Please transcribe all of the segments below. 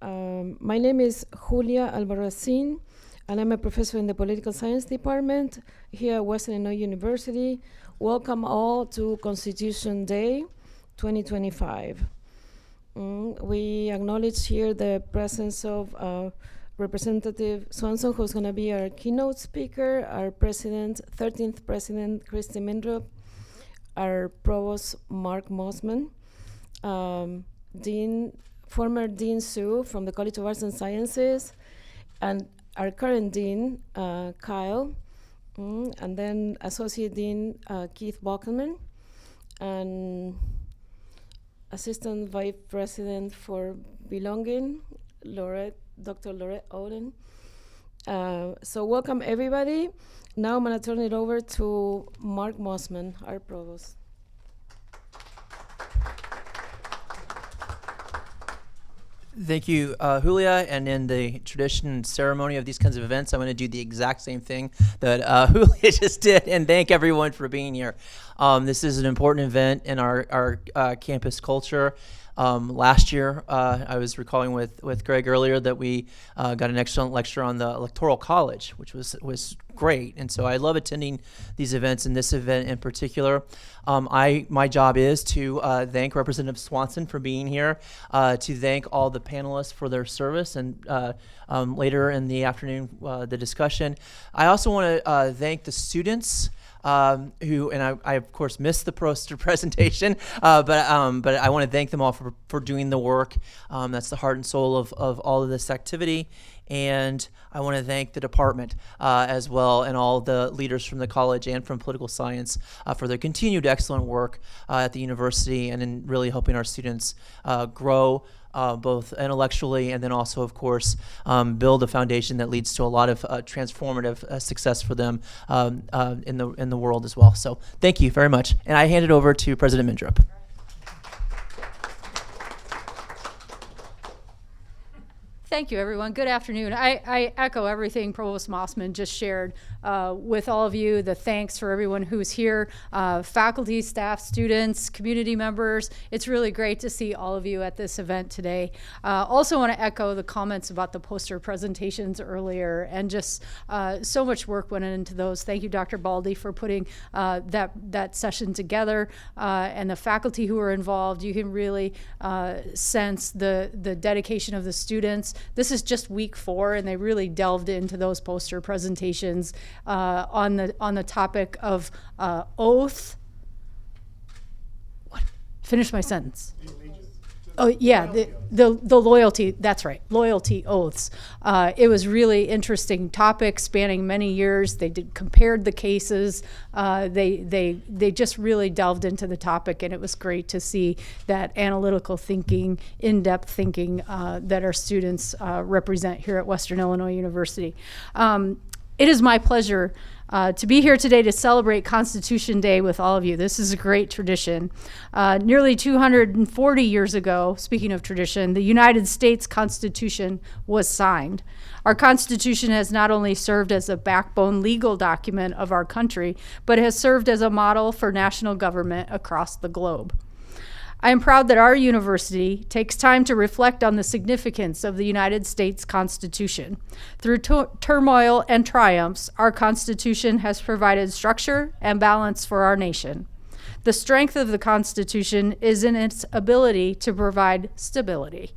My name is Julia Albarracin, and I'm a professor in the Political Science Department here at Western Illinois University. Welcome all to Constitution Day 2025. We acknowledge here the presence of Representative Swanson, who's going to be our keynote speaker, our president, 13th President Kristi Mindrup, our provost Mark Mossman, former Dean Sue from the College of Arts and Sciences, and our current Dean, Kyle, and then Associate Dean Keith Bockelman, and Assistant Vice President for Belonging, Dr. Lorette Oden. So welcome everybody. Now I'm gonna turn it over to Mark Mossman, our provost. Thank you, Julia. And in the tradition and ceremony of these kinds of events, I'm going to do the exact same thing that Julia just did and thank everyone for being here. This is an important event in our campus culture. Last year, I was recalling with Greg earlier that we got an excellent lecture on the Electoral College, which was great. And so I love attending these events, and this event in particular. My job is to thank Representative Swanson for being here, to thank all the panelists for their service, and later in the afternoon, the discussion. I also want to thank the students who, and I of course missed the poster presentation, but I want to thank them all for doing the work. That's the heart and soul of all of this activity. And I want to thank the department as well, and all the leaders from the college and from political science for their continued excellent work at the university, and in really helping our students grow both intellectually, and then also, of course, build a foundation that leads to a lot of transformative success for them in the world as well. So thank you very much. And I hand it over to President Mindrup. Thank you, everyone. Good afternoon. I echo everything Provost Mossman just shared with all of you. The thanks for everyone who's here, faculty, staff, students, community members. It's really great to see all of you at this event today. Also want to echo the comments about the poster presentations earlier, and just so much work went into those. Thank you, Dr. Baldi, for putting that session together, and the faculty who were involved. You can really sense the dedication of the students. This is just week 4, and they really delved into those poster presentations on the topic of oath. What? Finish my sentence. Oh yeah, the loyalty. That's right, loyalty oaths. It was really interesting topic spanning many years. They compared the cases. They just really delved into the topic, and it was great to see that analytical thinking, in-depth thinking that our students represent here at Western Illinois University. It is my pleasure to be here today to celebrate Constitution Day with all of you. This is a great tradition. Nearly 240 years ago, speaking of tradition, the United States Constitution was signed. Our Constitution has not only served as a backbone legal document of our country, but has served as a model for national government across the globe. I am proud that our university takes time to reflect on the significance of the United States Constitution. Through turmoil and triumphs, our Constitution has provided structure and balance for our nation. The strength of the Constitution is in its ability to provide stability,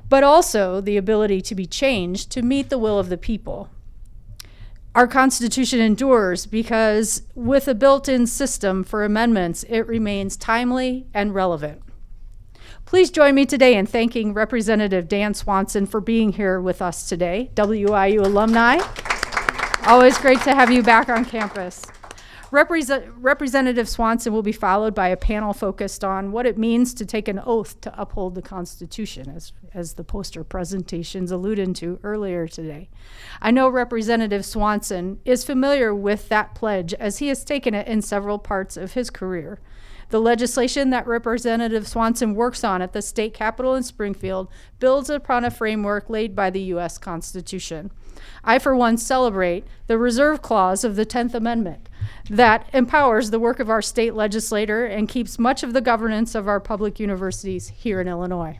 but also the ability to be changed to meet the will of the people. Our Constitution endures because with a built-in system for amendments, it remains timely and relevant. Please join me today in thanking Representative Dan Swanson for being here with us today, WIU alumni. Always great to have you back on campus. Representative Swanson will be followed by a panel focused on what it means to take an oath to uphold the Constitution, as the poster presentations alluded to earlier today. I know Representative Swanson is familiar with that pledge, as he has taken it in several parts of his career. The legislation that Representative Swanson works on at the state capitol in Springfield builds upon a framework laid by the U.S. Constitution. I, for one, celebrate the reserve clause of the 10th Amendment that empowers the work of our state legislator and keeps much of the governance of our public universities here in Illinois.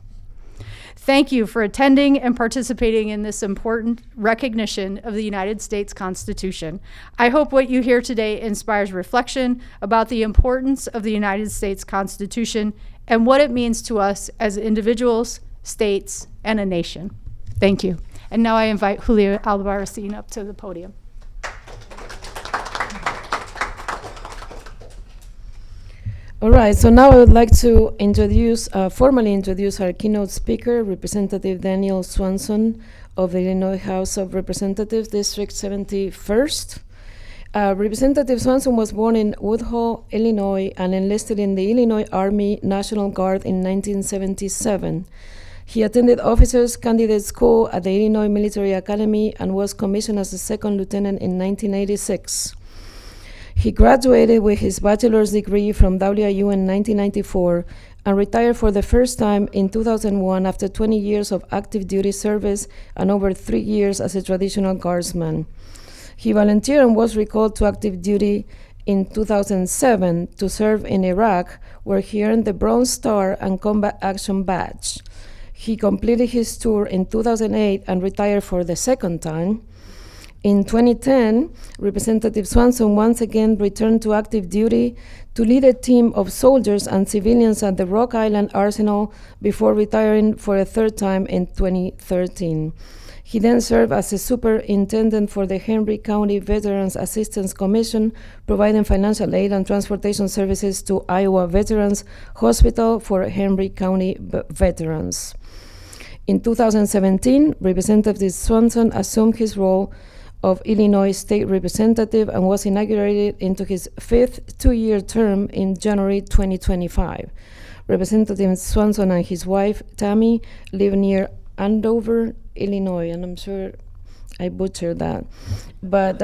Thank you for attending and participating in this important recognition of the United States Constitution. I hope what you hear today inspires reflection about the importance of the United States Constitution and what it means to us as individuals, states, and a nation. Thank you. And now I invite Julia Albarracin up to the podium. All right, so now I would like to formally introduce our keynote speaker, Representative Daniel Swanson of the Illinois House of Representatives, District 71st. Representative Swanson was born in Woodhull, Illinois, and enlisted in the Illinois Army National Guard in 1977. He attended Officers Candidate School at the Illinois Military Academy and was commissioned as a second lieutenant in 1986. He graduated with his bachelor's degree from WIU in 1994 and retired for the first time in 2001 after 20 years of active duty service and over 3 years as a traditional guardsman. He volunteered and was recalled to active duty in 2007 to serve in Iraq, where he earned the Bronze Star and Combat Action Badge. He completed his tour in 2008 and retired for the second time. In 2010, Representative Swanson once again returned to active duty to lead a team of soldiers and civilians at the Rock Island Arsenal before retiring for a third time in 2013. He then served as a superintendent for the Henry County Veterans Assistance Commission, providing financial aid and transportation services to Iowa Veterans Hospital for Henry County veterans. In 2017, Representative Swanson assumed his role of Illinois State Representative and was inaugurated into his fifth two-year term in January 2025. Representative Swanson and his wife, Tammy, live near Andover, Illinois, and I'm sure I butchered that. But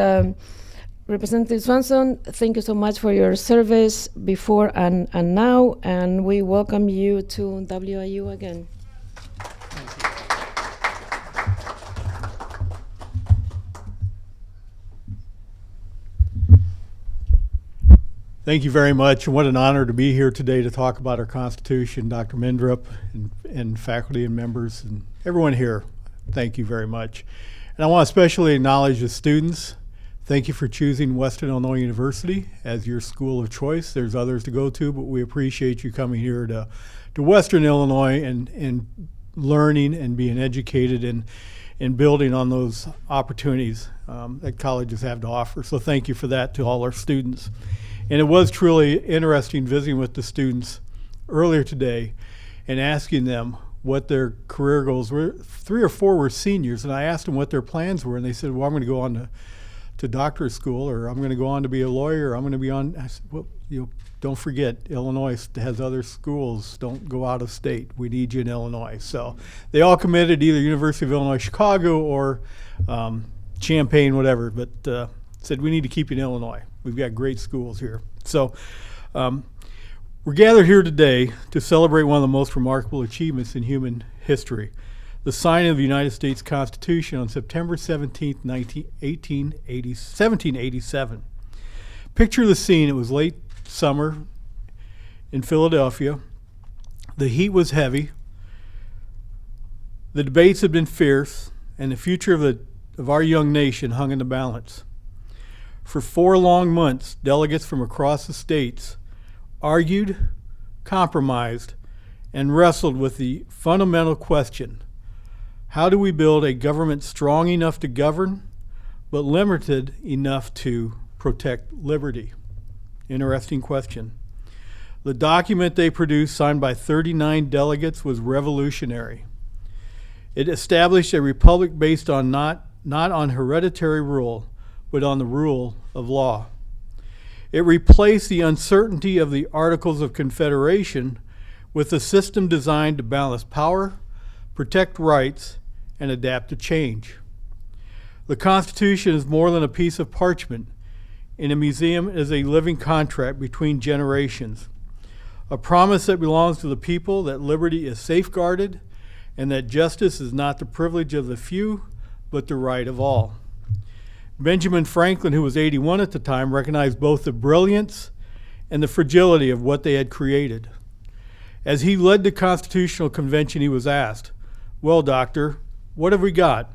Representative Swanson, thank you so much for your service before and now, and we welcome you to WIU again. Thank you very much, and what an honor to be here today to talk about our Constitution. Dr. Mindrup and faculty and members and everyone here, thank you very much. And I want to especially acknowledge the students. Thank you for choosing Western Illinois University as your school of choice. There's others to go to, but we appreciate you coming here to Western Illinois and learning and being educated and building on those opportunities that colleges have to offer. So thank you for that to all our students. And it was truly interesting visiting with the students earlier today and asking them what their career goals were. 3 or 4 were seniors, and I asked them what their plans were, and they said, well, I'm going to go on to doctorate school, or I'm going to go on to be a lawyer, or I'm going to be on. I said, well, don't forget, Illinois has other schools. Don't go out of state. We need you in Illinois. So they all committed to either University of Illinois Chicago or Champaign, whatever, but said we need to keep you in Illinois. We've got great schools here. So we're gathered here today to celebrate one of the most remarkable achievements in human history, the signing of the United States Constitution on September 17, 1787. Picture the scene. It was late summer in Philadelphia. The heat was heavy. The debates had been fierce, and the future of our young nation hung in the balance. For 4 long months, delegates from across the states argued, compromised, and wrestled with the fundamental question: how do we build a government strong enough to govern, but limited enough to protect liberty? Interesting question. The document they produced, signed by 39 delegates, was revolutionary. It established a republic based on not on hereditary rule, but on the rule of law. It replaced the uncertainty of the Articles of Confederation with a system designed to balance power, protect rights, and adapt to change. The Constitution is more than a piece of parchment. In a museum, it is a living contract between generations, a promise that belongs to the people, that liberty is safeguarded, and that justice is not the privilege of the few, but the right of all. Benjamin Franklin, who was 81 at the time, recognized both the brilliance and the fragility of what they had created. As he led the Constitutional Convention, he was asked, Well, doctor, what have we got?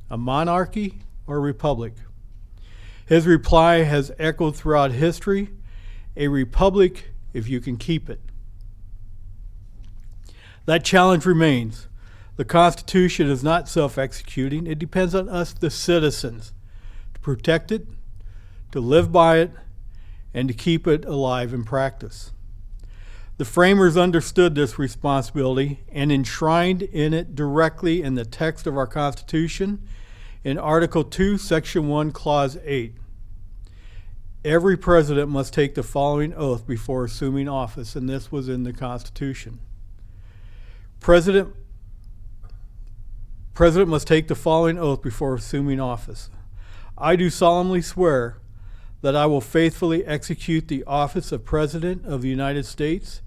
A monarchy or a republic? His reply has echoed throughout history, a republic if you can keep it. That challenge remains. The Constitution is not self-executing. It depends on us, the citizens, to protect it, to live by it, and to keep it alive in practice. The framers understood this responsibility and enshrined in it directly in the text of our Constitution in Article 2, Section 1, Clause 8. Every president must take the following oath before assuming office, and this was in the Constitution. President must take the following oath before assuming office. I do solemnly swear that I will faithfully execute the office of President of the United States,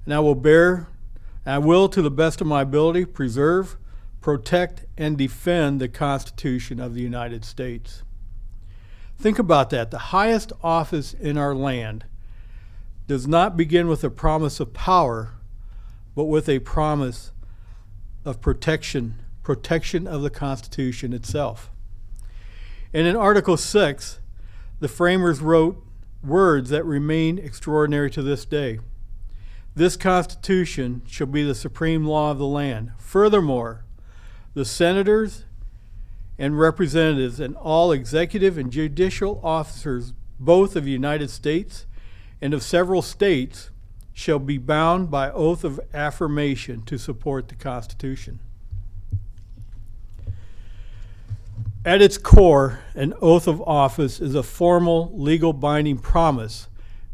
and I will, to the best of my ability, preserve, protect, and defend the Constitution of the United States. Think about that. The highest office in our land does not begin with a promise of power, but with a promise of protection of the Constitution itself. And in Article 6, the framers wrote words that remain extraordinary to this day. This Constitution shall be the supreme law of the land. Furthermore, the senators and representatives and all executive and judicial officers, both of the United States and of several states, shall be bound by oath of affirmation to support the Constitution. At its core, an oath of office is a formal, legal binding promise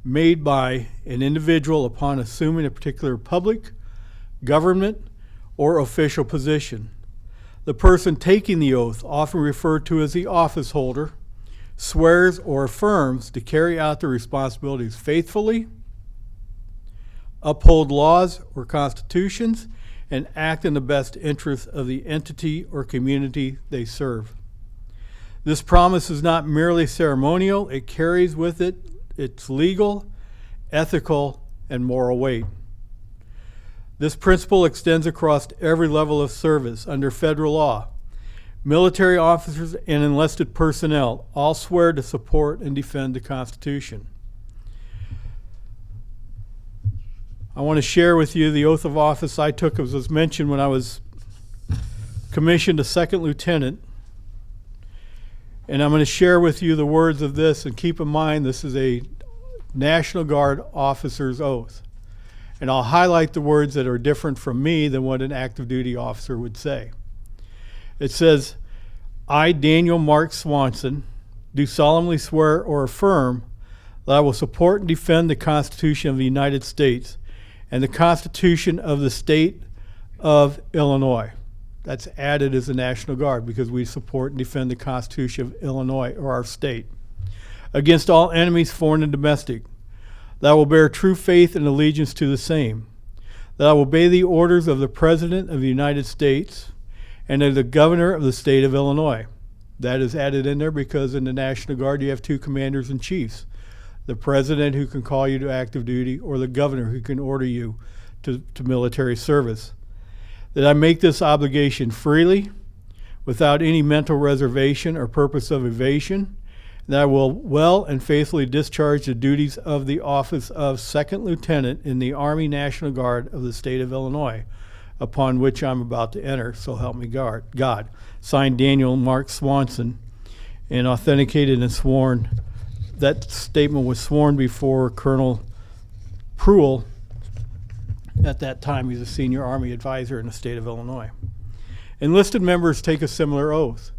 made by an individual upon assuming a particular public, government, or official position. The person taking the oath, often referred to as the office holder, swears or affirms to carry out the responsibilities faithfully, uphold laws or constitutions, and act in the best interest of the entity or community they serve. This promise is not merely ceremonial, it carries with it its legal, ethical, and moral weight. This principle extends across every level of service under federal law. Military officers and enlisted personnel all swear to support and defend the Constitution. I want to share with you the oath of office I took, as was mentioned, when I was commissioned a second lieutenant. And I'm going to share with you the words of this, and keep in mind this is a National Guard officer's oath. And I'll highlight the words that are different from me than what an active duty officer would say. It says, I, Daniel Mark Swanson, do solemnly swear or affirm that I will support and defend the Constitution of the United States and the Constitution of the State of Illinois. That's added as the National Guard because we support and defend the Constitution of Illinois, or our state, against all enemies, foreign and domestic. That I will bear true faith and allegiance to the same. That I will obey the orders of the President of the United States and of the Governor of the State of Illinois. That is added in there because in the National Guard you have two commanders-in-chiefs. The President, who can call you to active duty, or the Governor, who can order you to military service. That I make this obligation freely, without any mental reservation or purpose of evasion. That I will well and faithfully discharge the duties of the office of Second Lieutenant in the Army National Guard of the State of Illinois, upon which I'm about to enter, so help me God. Signed, Daniel Mark Swanson, and authenticated and sworn. That statement was sworn before Colonel Pruill. At that time, he's a senior Army advisor in the state of Illinois. Enlisted members take a similar oath.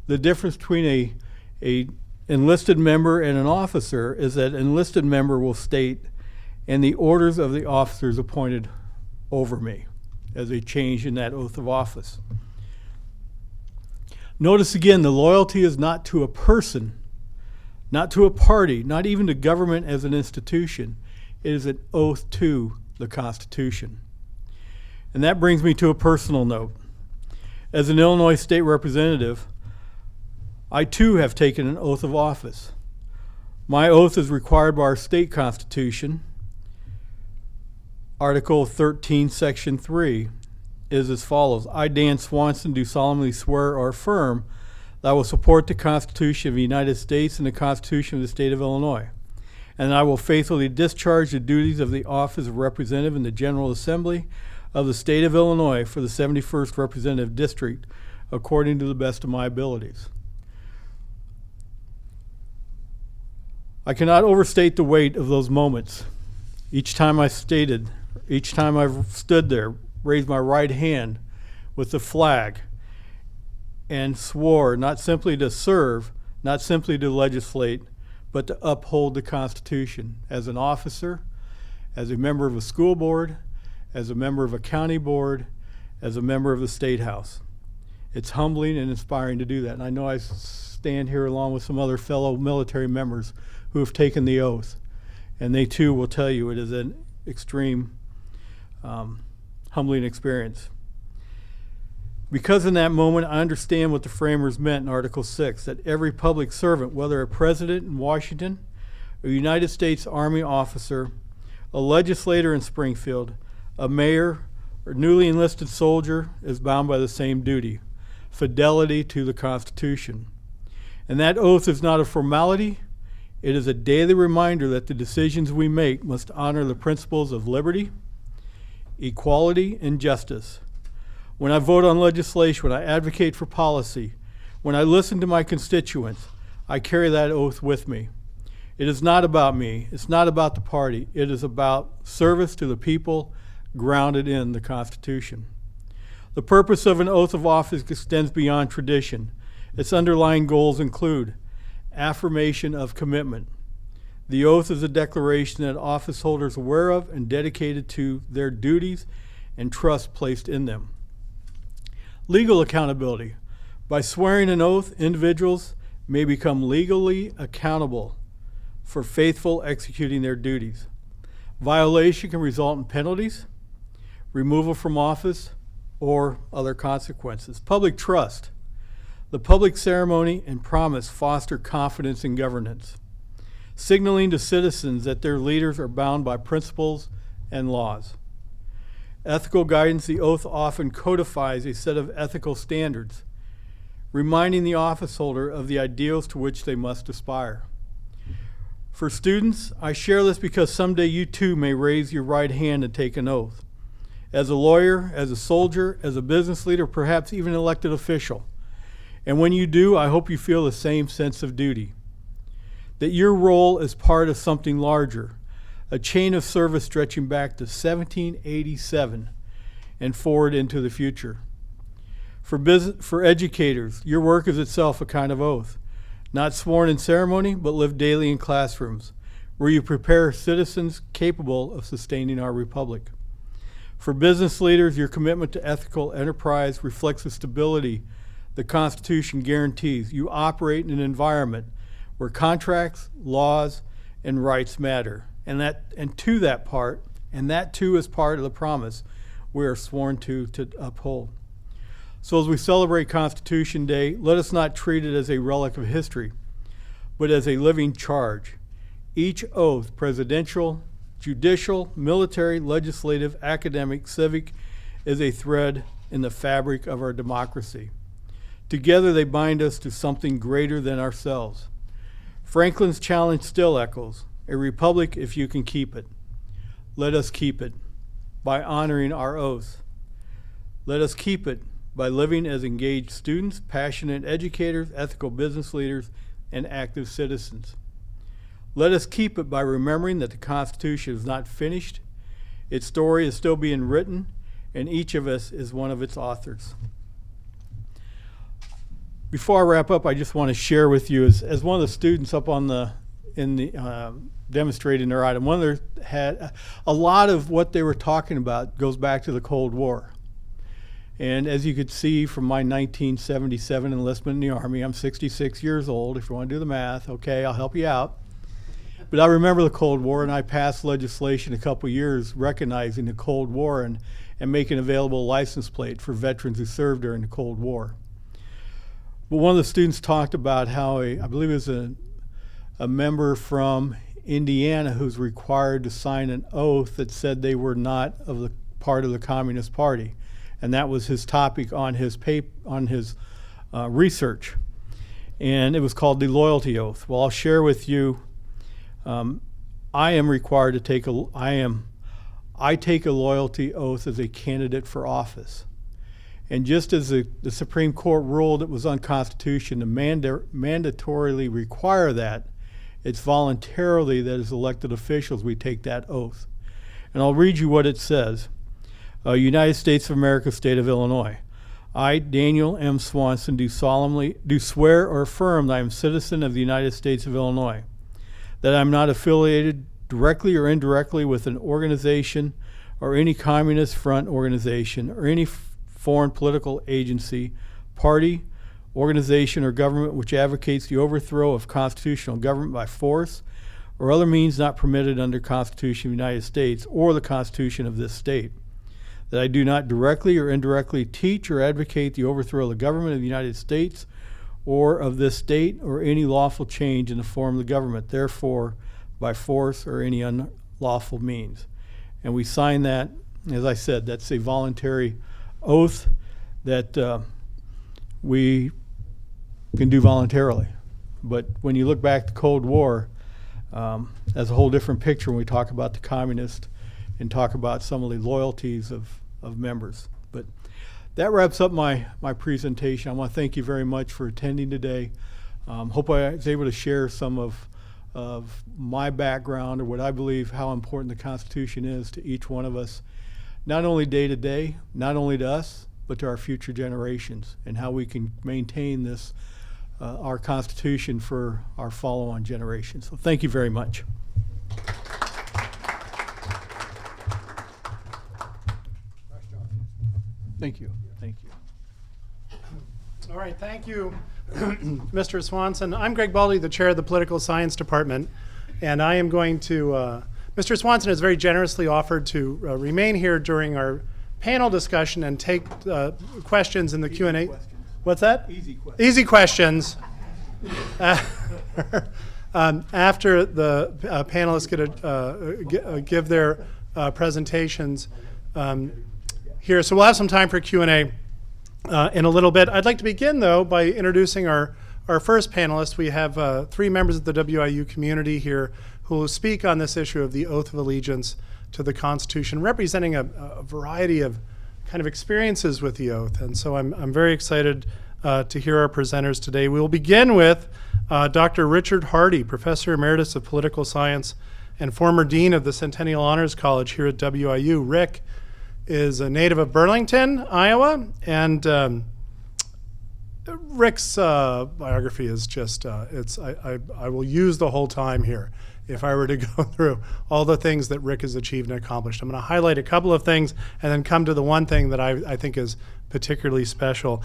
The difference between a enlisted member and an officer is that an enlisted member will state, and the orders of the officers appointed over me, as a change in that oath of office. Notice again, the loyalty is not to a person, not to a party, not even to government as an institution. It is an oath to the Constitution. And that brings me to a personal note. As an Illinois state representative, I too have taken an oath of office. My oath is required by our state constitution, Article 13, Section 3. is as follows. I, Dan Swanson, do solemnly swear or affirm that I will support the Constitution of the United States and the Constitution of the State of Illinois, and I will faithfully discharge the duties of the office of Representative in the General Assembly of the State of Illinois for the 71st Representative District according to the best of my abilities. I cannot overstate the weight of those moments. Each time I've stood there, raised my right hand with the flag and swore not simply to serve, not simply to legislate, but to uphold the Constitution as an officer, as a member of a school board, as a member of a county board, as a member of the State House. It's humbling and inspiring to do that. And I know I stand here along with some other fellow military members who have taken the oath. And they too will tell you it is an extreme humbling experience. Because in that moment I understand what the framers meant in Article 6, that every public servant, whether a president in Washington, a United States Army officer, a legislator in Springfield, a mayor, or newly enlisted soldier, is bound by the same duty, fidelity to the Constitution. And that oath is not a formality, it is a daily reminder that the decisions we make must honor the principles of liberty, equality, and justice. When I vote on legislation, when I advocate for policy, when I listen to my constituents, I carry that oath with me. It is not about me. It's not about the party. It is about service to the people grounded in the Constitution. The purpose of an oath of office extends beyond tradition. Its underlying goals include affirmation of commitment. The oath is a declaration that office holders are aware of and dedicated to their duties and trust placed in them. Legal accountability. By swearing an oath, individuals may become legally accountable for faithful executing their duties. Violation can result in penalties, removal from office, or other consequences. Public trust. The public ceremony and promise foster confidence in governance, signaling to citizens that their leaders are bound by principles and laws. Ethical guidance. The oath often codifies a set of ethical standards, reminding the office holder of the ideals to which they must aspire. For students, I share this because someday you too may raise your right hand and take an oath. As a lawyer, as a soldier, as a business leader, perhaps even an elected official. And when you do, I hope you feel the same sense of duty. That your role is part of something larger, a chain of service stretching back to 1787 and forward into the future. For educators, your work is itself a kind of oath, not sworn in ceremony, but lived daily in classrooms, where you prepare citizens capable of sustaining our republic. For business leaders, your commitment to ethical enterprise reflects the stability the Constitution guarantees. You operate in an environment where contracts, laws, and rights matter. And that too is part of the promise we are sworn to uphold. So as we celebrate Constitution Day, let us not treat it as a relic of history, but as a living charge. Each oath, presidential, judicial, military, legislative, academic, civic, is a thread in the fabric of our democracy. Together they bind us to something greater than ourselves. Franklin's challenge still echoes, a republic if you can keep it. Let us keep it by honoring our oath. Let us keep it by living as engaged students, passionate educators, ethical business leaders, and active citizens. Let us keep it by remembering that the Constitution is not finished. Its story is still being written, and each of us is one of its authors. Before I wrap up, I just want to share with you, as one of the students up demonstrating their item, one of their had a lot of what they were talking about goes back to the Cold War. And as you could see from my 1977 enlistment in the Army, I'm 66 years old. If you want to do the math, okay, I'll help you out. But I remember the Cold War, and I passed legislation a couple years recognizing the Cold War and making available a license plate for veterans who served during the Cold War. But one of the students talked about how I believe it was a member from Indiana who's required to sign an oath that said they were not part of the Communist Party. and that was his topic on his research, and it was called the loyalty oath. Well, I'll share with you. I am required to take I take a loyalty oath as a candidate for office. And just as the Supreme Court ruled it was unconstitutional to mandatorily require that, it's voluntarily that as elected officials we take that oath. And I'll read you what it says. United States of America, State of Illinois. I, Daniel M. Swanson, do swear or affirm that I am a citizen of the United States of Illinois, that I am not affiliated directly or indirectly with an organization or any Communist Front organization or any foreign political agency, party, organization, or government which advocates the overthrow of constitutional government by force or other means not permitted under the Constitution of the United States or the Constitution of this state, that I do not directly or indirectly teach or advocate the overthrow of the government of the United States or of this state or any lawful change in the form of the government, therefore by force or any unlawful means. And we sign that, as I said, that's a voluntary oath that we can do voluntarily. But when you look back to the Cold War, that's a whole different picture when we talk about the communists and talk about some of the loyalties of members. But that wraps up my presentation. I want to thank you very much for attending today. Hope I was able to share some of my background or what I believe how important the Constitution is to each one of us, not only day to day, not only to us, but to our future generations, and how we can maintain this, our Constitution for our follow-on generations. So thank you very much. Thank you. Thank you. All right, thank you, Mr. Swanson. I'm Greg Baldy, the chair of the Political Science Department, and I am going to, Mr. Swanson has very generously offered to remain here during our panel discussion and take questions in the Q&A. Questions. What's that? Easy questions. Easy questions. After the panelists give their presentations here. So we'll have some time for Q&A in a little bit. I'd like to begin, though, by introducing our first panelist. We have 3 members of the WIU community here who will speak on this issue of the Oath of Allegiance to the Constitution, representing a variety of kind of experiences with the oath. And so I'm very excited to hear our presenters today. We will begin with Dr. Richard Hardy, Professor Emeritus of Political Science and former Dean of the Centennial Honors College here at WIU. Rick is a native of Burlington, Iowa, and Rick's biography is just, I will use the whole time here if I were to go through all the things that Rick has achieved and accomplished. I'm going to highlight a couple of things and then come to the one thing that I think is particularly special.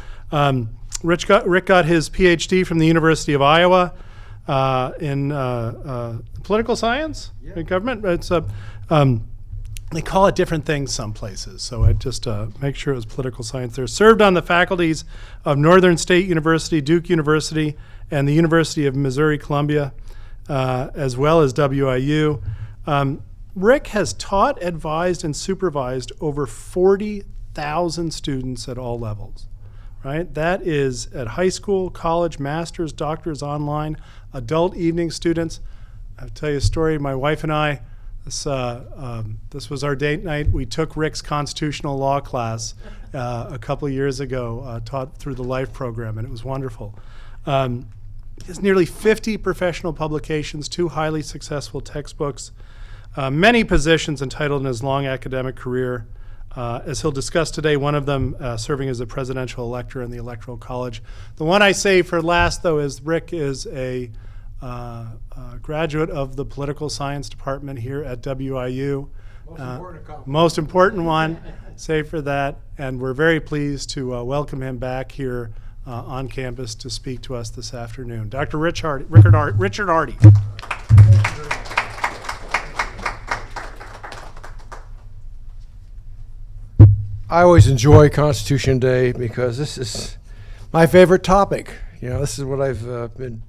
Rick got his PhD from the University of Iowa in political science and government. It's they call it different things some places, so I just make sure it was political science there. Served on the faculties of Northern State University, Duke University, and the University of Missouri-Columbia, as well as WIU. Rick has taught, advised, and supervised over 40,000 students at all levels, right? That is at high school, college, master's, doctor's, online, adult evening students. I'll tell you a story. My wife and I, this was our date night. We took Rick's constitutional law class a couple of years ago, taught through the LIFE program, and it was wonderful. He has nearly 50 professional publications, 2 highly successful textbooks, many positions entitled in his long academic career. As he'll discuss today, one of them serving as a presidential elector in the Electoral College. The one I say for last, though, is Rick is a graduate of the Political Science Department here at WIU. Most important one, say for that. And we're very pleased to welcome him back here on campus to speak to us this afternoon. Dr. Richard Hardy. I always enjoy Constitution Day because this is my favorite topic. You know, this is what I've been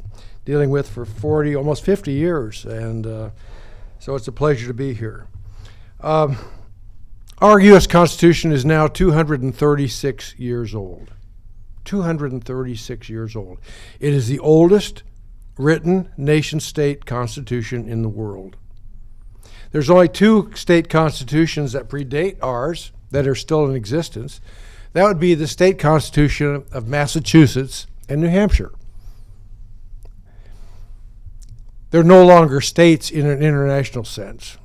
dealing with for 40, almost 50 years, and so it's a pleasure to be here. All Our U.S. Constitution is now 236 years old. 236 years old. It is the oldest written nation-state constitution in the world. There's only 2 state constitutions that predate ours that are still in existence. That would be the state constitution of Massachusetts and New Hampshire. They're no longer states in an international sense.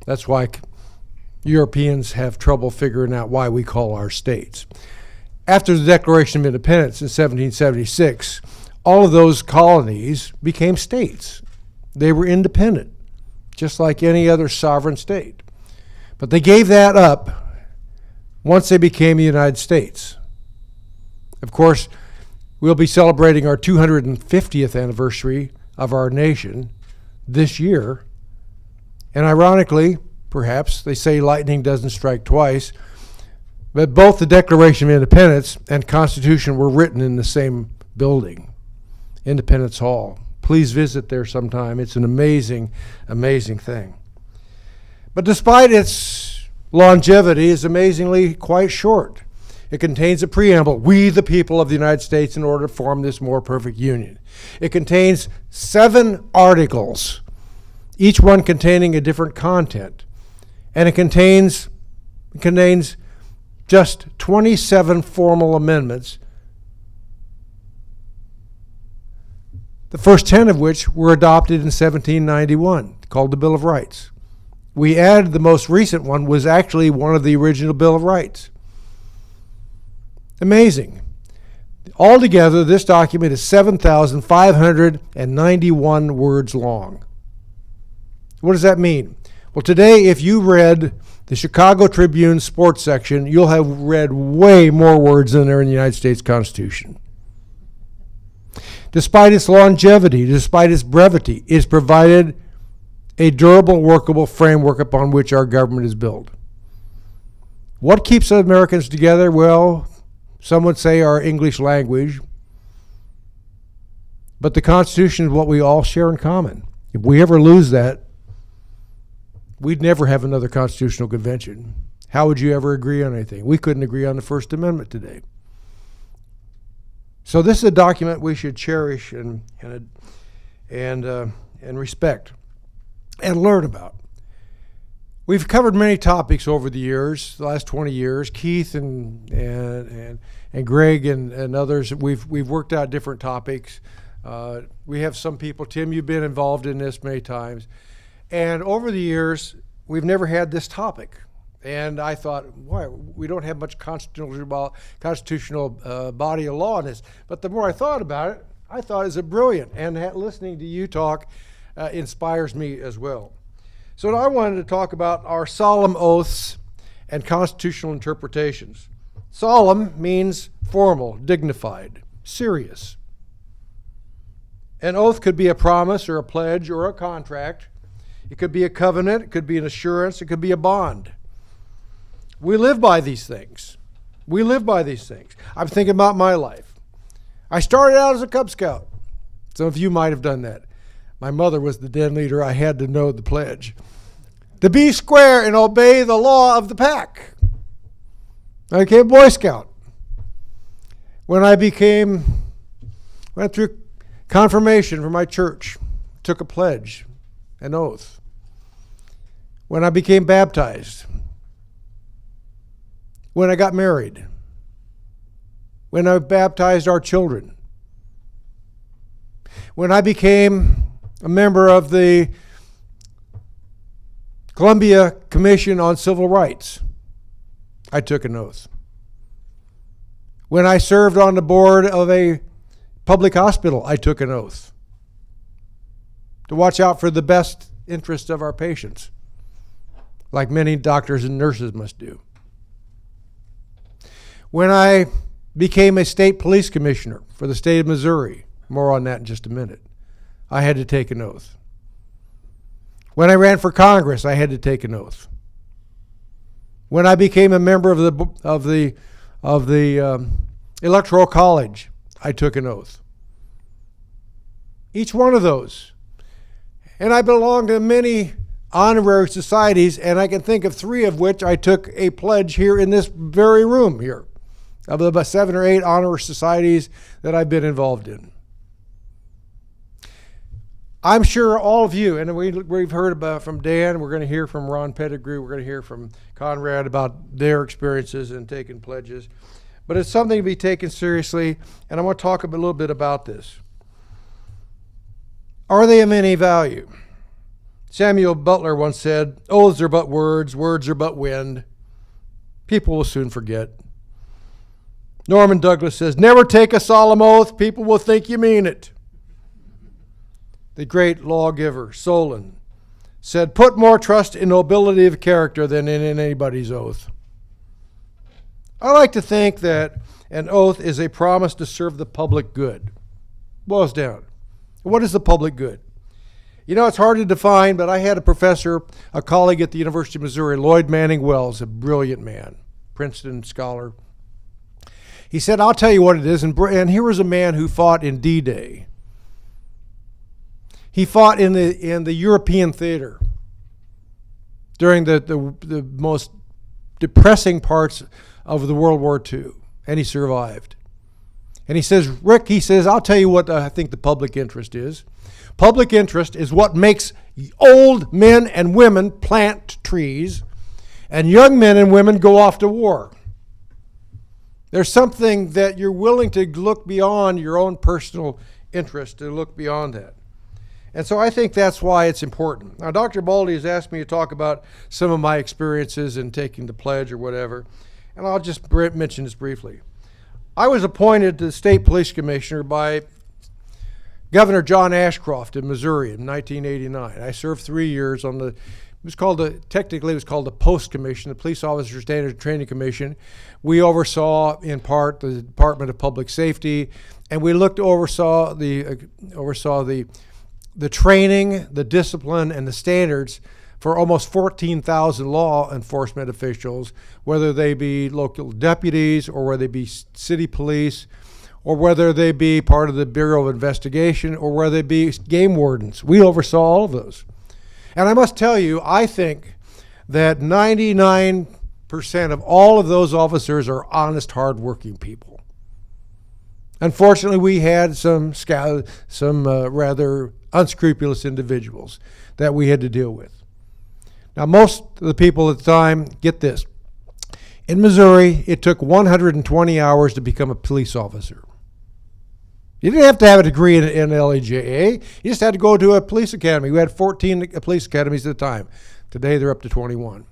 That's why Europeans have trouble figuring out why we call our states. After the Declaration of Independence in 1776, all of those colonies became states. They were independent, just like any other sovereign state. But they gave that up once they became the United States. Of course, we'll be celebrating our 250th anniversary of our nation this year. And ironically, perhaps, they say lightning doesn't strike twice, but both the Declaration of Independence and Constitution were written in the same building, Independence Hall. Please visit there sometime. It's an amazing, amazing thing. But despite its longevity, it's amazingly quite short. It contains a preamble, "We, the people of the United States, in order to form this more perfect union." It contains 7 articles, each one containing a different content. And it contains just 27 formal amendments, the first 10 of which were adopted in 1791, called the Bill of Rights. We added the most recent one was actually one of the original Bill of Rights. Amazing. Altogether, this document is 7,591 words long. What does that mean? Well, today, if you read the Chicago Tribune sports section, you'll have read way more words than there in the United States Constitution. Despite its longevity, despite its brevity, it's provided a durable, workable framework upon which our government is built. What keeps Americans together? Well, some would say our English language, but the Constitution is what we all share in common. If we ever lose that, we'd never have another constitutional convention. How would you ever agree on anything? We couldn't agree on the First Amendment today. So this is a document we should cherish and respect and learn about. We've covered many topics over the years, the last 20 years. Keith and Greg and others, we've worked out different topics. We have some people, Tim, you've been involved in this many times. And over the years, we've never had this topic. And I thought, why, we don't have much constitutional body of law in this. But the more I thought about it, I thought it's brilliant. And listening to you talk inspires me as well. So I wanted to talk about our solemn oaths and constitutional interpretations. Solemn means formal, dignified, serious. An oath could be a promise or a pledge or a contract. It could be a covenant, it could be an assurance, it could be a bond. We live by these things. We live by these things. I'm thinking about my life. I started out as a Cub Scout. Some of you might have done that. My mother was the den leader. I had to know the pledge. To be square and obey the law of the pack. I became a Boy Scout. When I went through confirmation for my church, took a pledge, an oath. When I became baptized. When I got married. When I baptized our children. When I became a member of the Columbia Commission on Civil Rights, I took an oath. When I served on the board of a public hospital, I took an oath to watch out for the best interest of our patients, like many doctors and nurses must do. When I became a state police commissioner for the state of Missouri, more on that in just a minute, I had to take an oath. When I ran for Congress, I had to take an oath. When I became a member of the Electoral College, I took an oath. Each one of those. And I belong to many honorary societies, and I can think of 3 of which I took a pledge here in this very room here, of about 7 or 8 honorary societies that I've been involved in. I'm sure all of you, and we've heard about from Dan, we're going to hear from Ron Pettigrew, we're going to hear from Conrad about their experiences in taking pledges. But it's something to be taken seriously, and I want to talk a little bit about this. Are they of any value? Samuel Butler once said, "Oaths are but words, words are but wind. People will soon forget." Norman Douglas says, "Never take a solemn oath, people will think you mean it." The great lawgiver, Solon, said, "Put more trust in nobility of character than in anybody's oath." I like to think that an oath is a promise to serve the public good. Boils down. What is the public good? You know, it's hard to define, but I had a professor, a colleague at the University of Missouri, Lloyd Manning Wells, a brilliant man, Princeton scholar. He said, "I'll tell you what it is," and here was a man who fought in D-Day. He fought in the European theater during the most depressing parts of the World War II, and he survived. And he says, "Rick," he says, "I'll tell you what I think the public interest is. Public interest is what makes old men and women plant trees and young men and women go off to war. There's something that you're willing to look beyond your own personal interest, to look beyond that." And so I think that's why it's important. Now, Dr. Baldy has asked me to talk about some of my experiences in taking the pledge or whatever, and I'll just mention this briefly. I was appointed to the State Police Commissioner by Governor John Ashcroft in Missouri in 1989. I served 3 years on technically it was called the Post Commission, the Police Officer Standards and Training Commission. We oversaw, in part, the Department of Public Safety, and we oversaw the training, the discipline, and the standards for almost 14,000 law enforcement officials, whether they be local deputies or whether they be city police, or whether they be part of the Bureau of Investigation, or whether they be game wardens. We oversaw all of those. And I must tell you, I think that 99% of all of those officers are honest, hardworking people. Unfortunately, we had some rather unscrupulous individuals that we had to deal with. Now, most of the people at the time, get this. In Missouri, it took 120 hours to become a police officer. You didn't have to have a degree in LEJA. You just had to go to a police academy. We had 14 police academies at the time. Today, they're up to 21.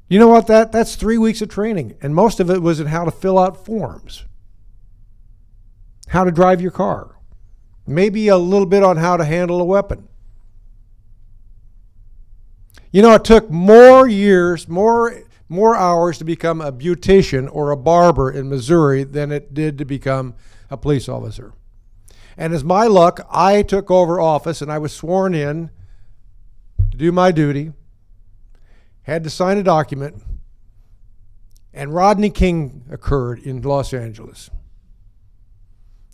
You know what? That's 3 weeks of training, and most of it was in how to fill out forms, how to drive your car, maybe a little bit on how to handle a weapon. You know, it took more years, more hours to become a beautician or a barber in Missouri than it did to become a police officer. And as my luck, I took over office and I was sworn in to do my duty, had to sign a document, and Rodney King occurred in Los Angeles.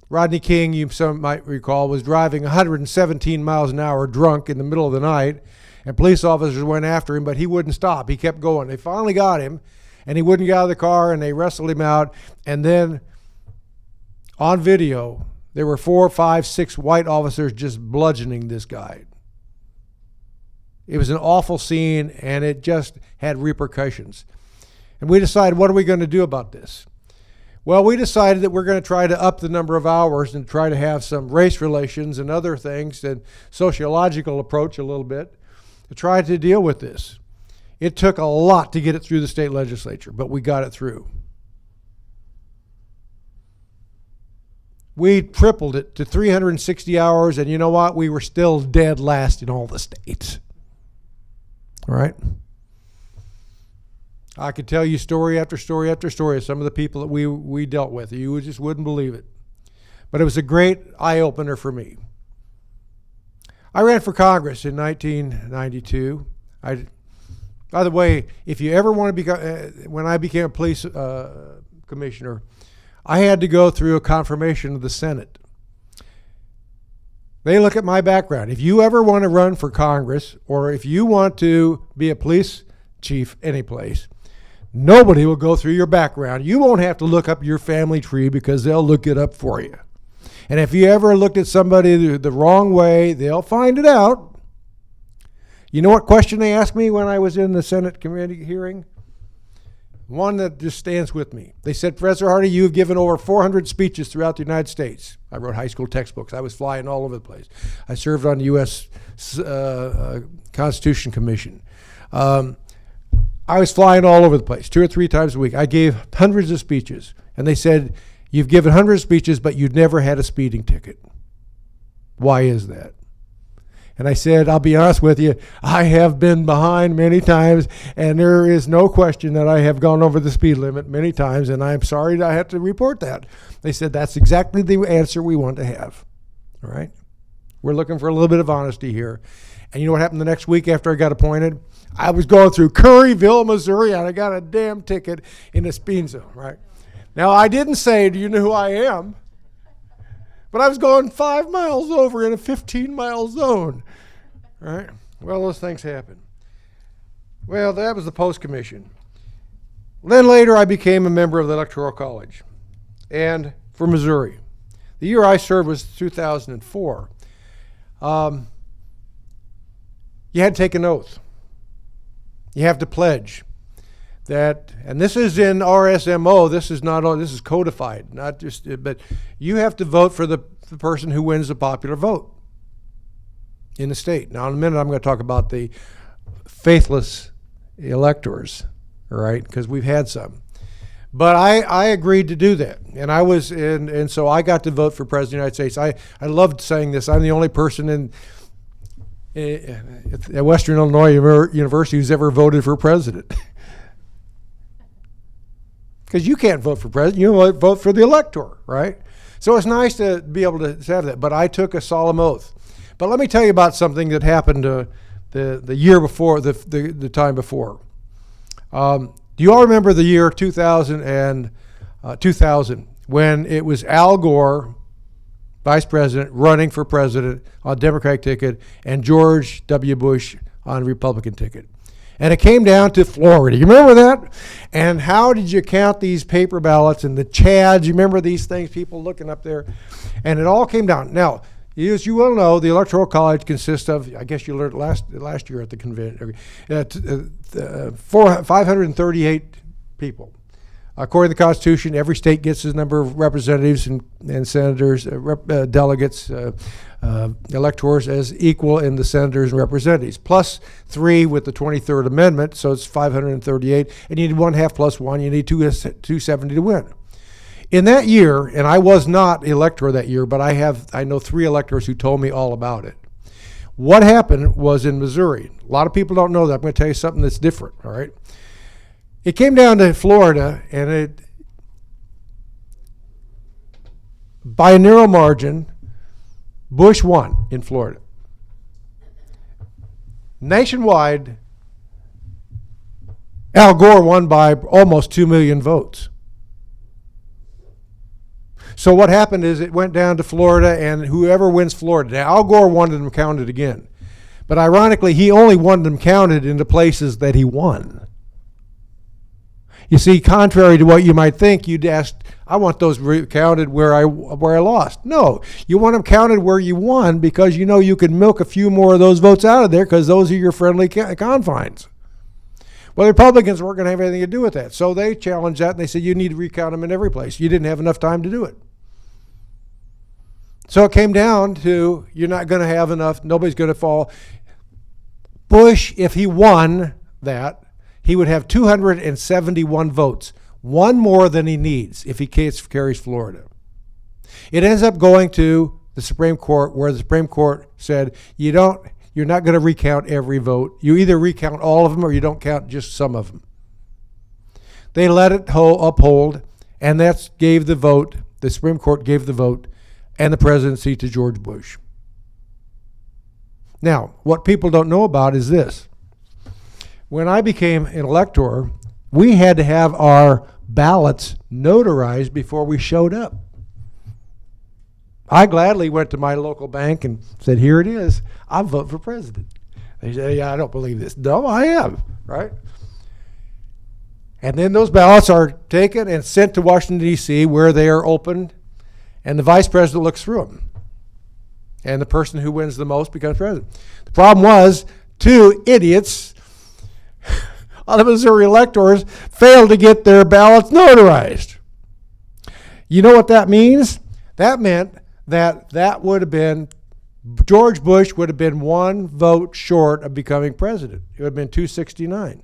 Rodney King, some might recall, was driving 117 miles an hour drunk in the middle of the night, and police officers went after him, but he wouldn't stop. He kept going. They finally got him, and he wouldn't get out of the car, and they wrestled him out. And then on video, there were 4, 5, 6 white officers just bludgeoning this guy. It was an awful scene, and it just had repercussions. And we decided, what are we going to do about this? Well, we decided that we're going to try to up the number of hours and try to have some race relations and other things and sociological approach a little bit to try to deal with this. It took a lot to get it through the state legislature, but we got it through. We tripled it to 360 hours, and you know what? We were still dead last in all the states. All right? I could tell you story after story after story of some of the people that we dealt with. You just wouldn't believe it. But it was a great eye-opener for me. I ran for Congress in 1992. By the way, if you ever want to become, when I became a police commissioner, I had to go through a confirmation of the Senate. They look at my background. If you ever want to run for Congress, or if you want to be a police chief anyplace, nobody will go through your background. You won't have to look up your family tree because they'll look it up for you. And if you ever looked at somebody the wrong way, they'll find it out. You know what question they asked me when I was in the Senate committee hearing? One that just stands with me. They said, Professor Hardy, you've given over 400 speeches throughout the United States. I wrote high school textbooks. I was flying all over the place. I served on the U.S. Constitution Commission. I was flying all over the place 2 or 3 times a week. I gave hundreds of speeches. And they said, you've given hundreds of speeches, but you've never had a speeding ticket. Why is that? And I said, I'll be honest with you, I have been behind many times, and there is no question that I have gone over the speed limit many times, and I'm sorry that I have to report that. They said, that's exactly the answer we want to have. All right? We're looking for a little bit of honesty here. And you know what happened the next week after I got appointed? I was going through Curryville, Missouri, and I got a damn ticket in a speed zone, right? Now, I didn't say, do you know who I am? But I was going 5 miles over in a 15-mile zone, right? Well, those things happen. Well, that was the Post Commission. Then later, I became a member of the Electoral College, and for Missouri. The year I served was 2004. You had to take an oath. You have to pledge that, and this is in RSMO, this is codified, not just, but you have to vote for the person who wins the popular vote in the state. Now in a minute I'm going to talk about the faithless electors, all right, because we've had some. But I agreed to do that, and I was in, and so I got to vote for President of the United States. I loved saying this. I'm the only person at Western Illinois University who's ever voted for president. Because you can't vote for president, you vote for the elector, right? So it's nice to be able to have that, but I took a solemn oath. But let me tell you about something that happened the year before, the time before. Do you all remember the year 2000, when it was Al Gore, Vice President, running for president on a Democratic ticket, and George W. Bush on a Republican ticket? And it came down to Florida. You remember that? And how did you count these paper ballots and the chads? You remember these things, people looking up there? And it all came down. Now, as you well know, the Electoral College consists of, I guess you learned last year at the convention, 538 people. According to the Constitution, every state gets a number of representatives and senators, delegates, electors as equal in the senators and representatives, plus 3 with the 23rd Amendment, so it's 538, and you need 1/2 plus 1, you need 270 to win. In that year, and I was not elector that year, but I know 3 electors who told me all about it. What happened was in Missouri. A lot of people don't know that. I'm going to tell you something that's different, all right? It came down to Florida, and by a narrow margin, Bush won in Florida. Nationwide, Al Gore won by almost 2 million votes. So what happened is it went down to Florida, and whoever wins Florida. Now, Al Gore wanted them counted again. But ironically, he only wanted them counted in the places that he won. You see, contrary to what you might think, you'd ask, I want those counted where I lost. No, you want them counted where you won, because you know you could milk a few more of those votes out of there because those are your friendly confines. Well, the Republicans weren't going to have anything to do with that. So they challenged that, and they said, you need to recount them in every place. You didn't have enough time to do it. So it came down to, you're not going to have enough, nobody's going to fall. Bush, if he won that, he would have 271 votes, one more than he needs if he carries Florida. It ends up going to the Supreme Court, where the Supreme Court said, you're not going to recount every vote. You either recount all of them or you don't count just some of them. They let it uphold, and that gave the vote, the Supreme Court gave the vote, and the presidency to George Bush. Now, what people don't know about is this. When I became an elector, we had to have our ballots notarized before we showed up. I gladly went to my local bank and said, here it is. I'm voting for president. They said, yeah, I don't believe this. No, I am, right? And then those ballots are taken and sent to Washington, D.C., where they are opened, and the vice president looks through them. And the person who wins the most becomes president. The problem was, 2 idiots on the Missouri electors failed to get their ballots notarized. You know what that means? That meant that would have been, George Bush would have been 1 vote short of becoming president. It would have been 269.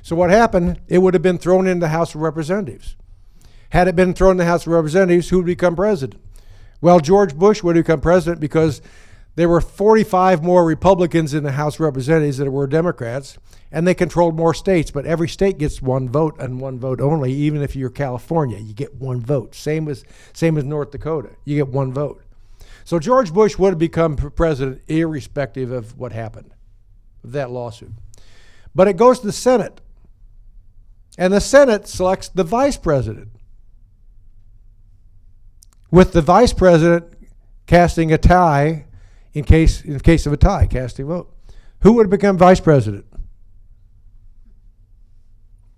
So what happened? It would have been thrown in the House of Representatives. Had it been thrown in the House of Representatives, who would become president? Well, George Bush would have become president because there were 45 more Republicans in the House of Representatives than there were Democrats, and they controlled more states. But every state gets 1 vote and 1 vote only. Even if you're California, you get 1 vote. Same as North Dakota, you get 1 vote. So George Bush would have become president irrespective of what happened, of that lawsuit. But it goes to the Senate, and the Senate selects the vice president, with the vice president casting a tie in case of a tie, casting a vote. Who would have become vice president?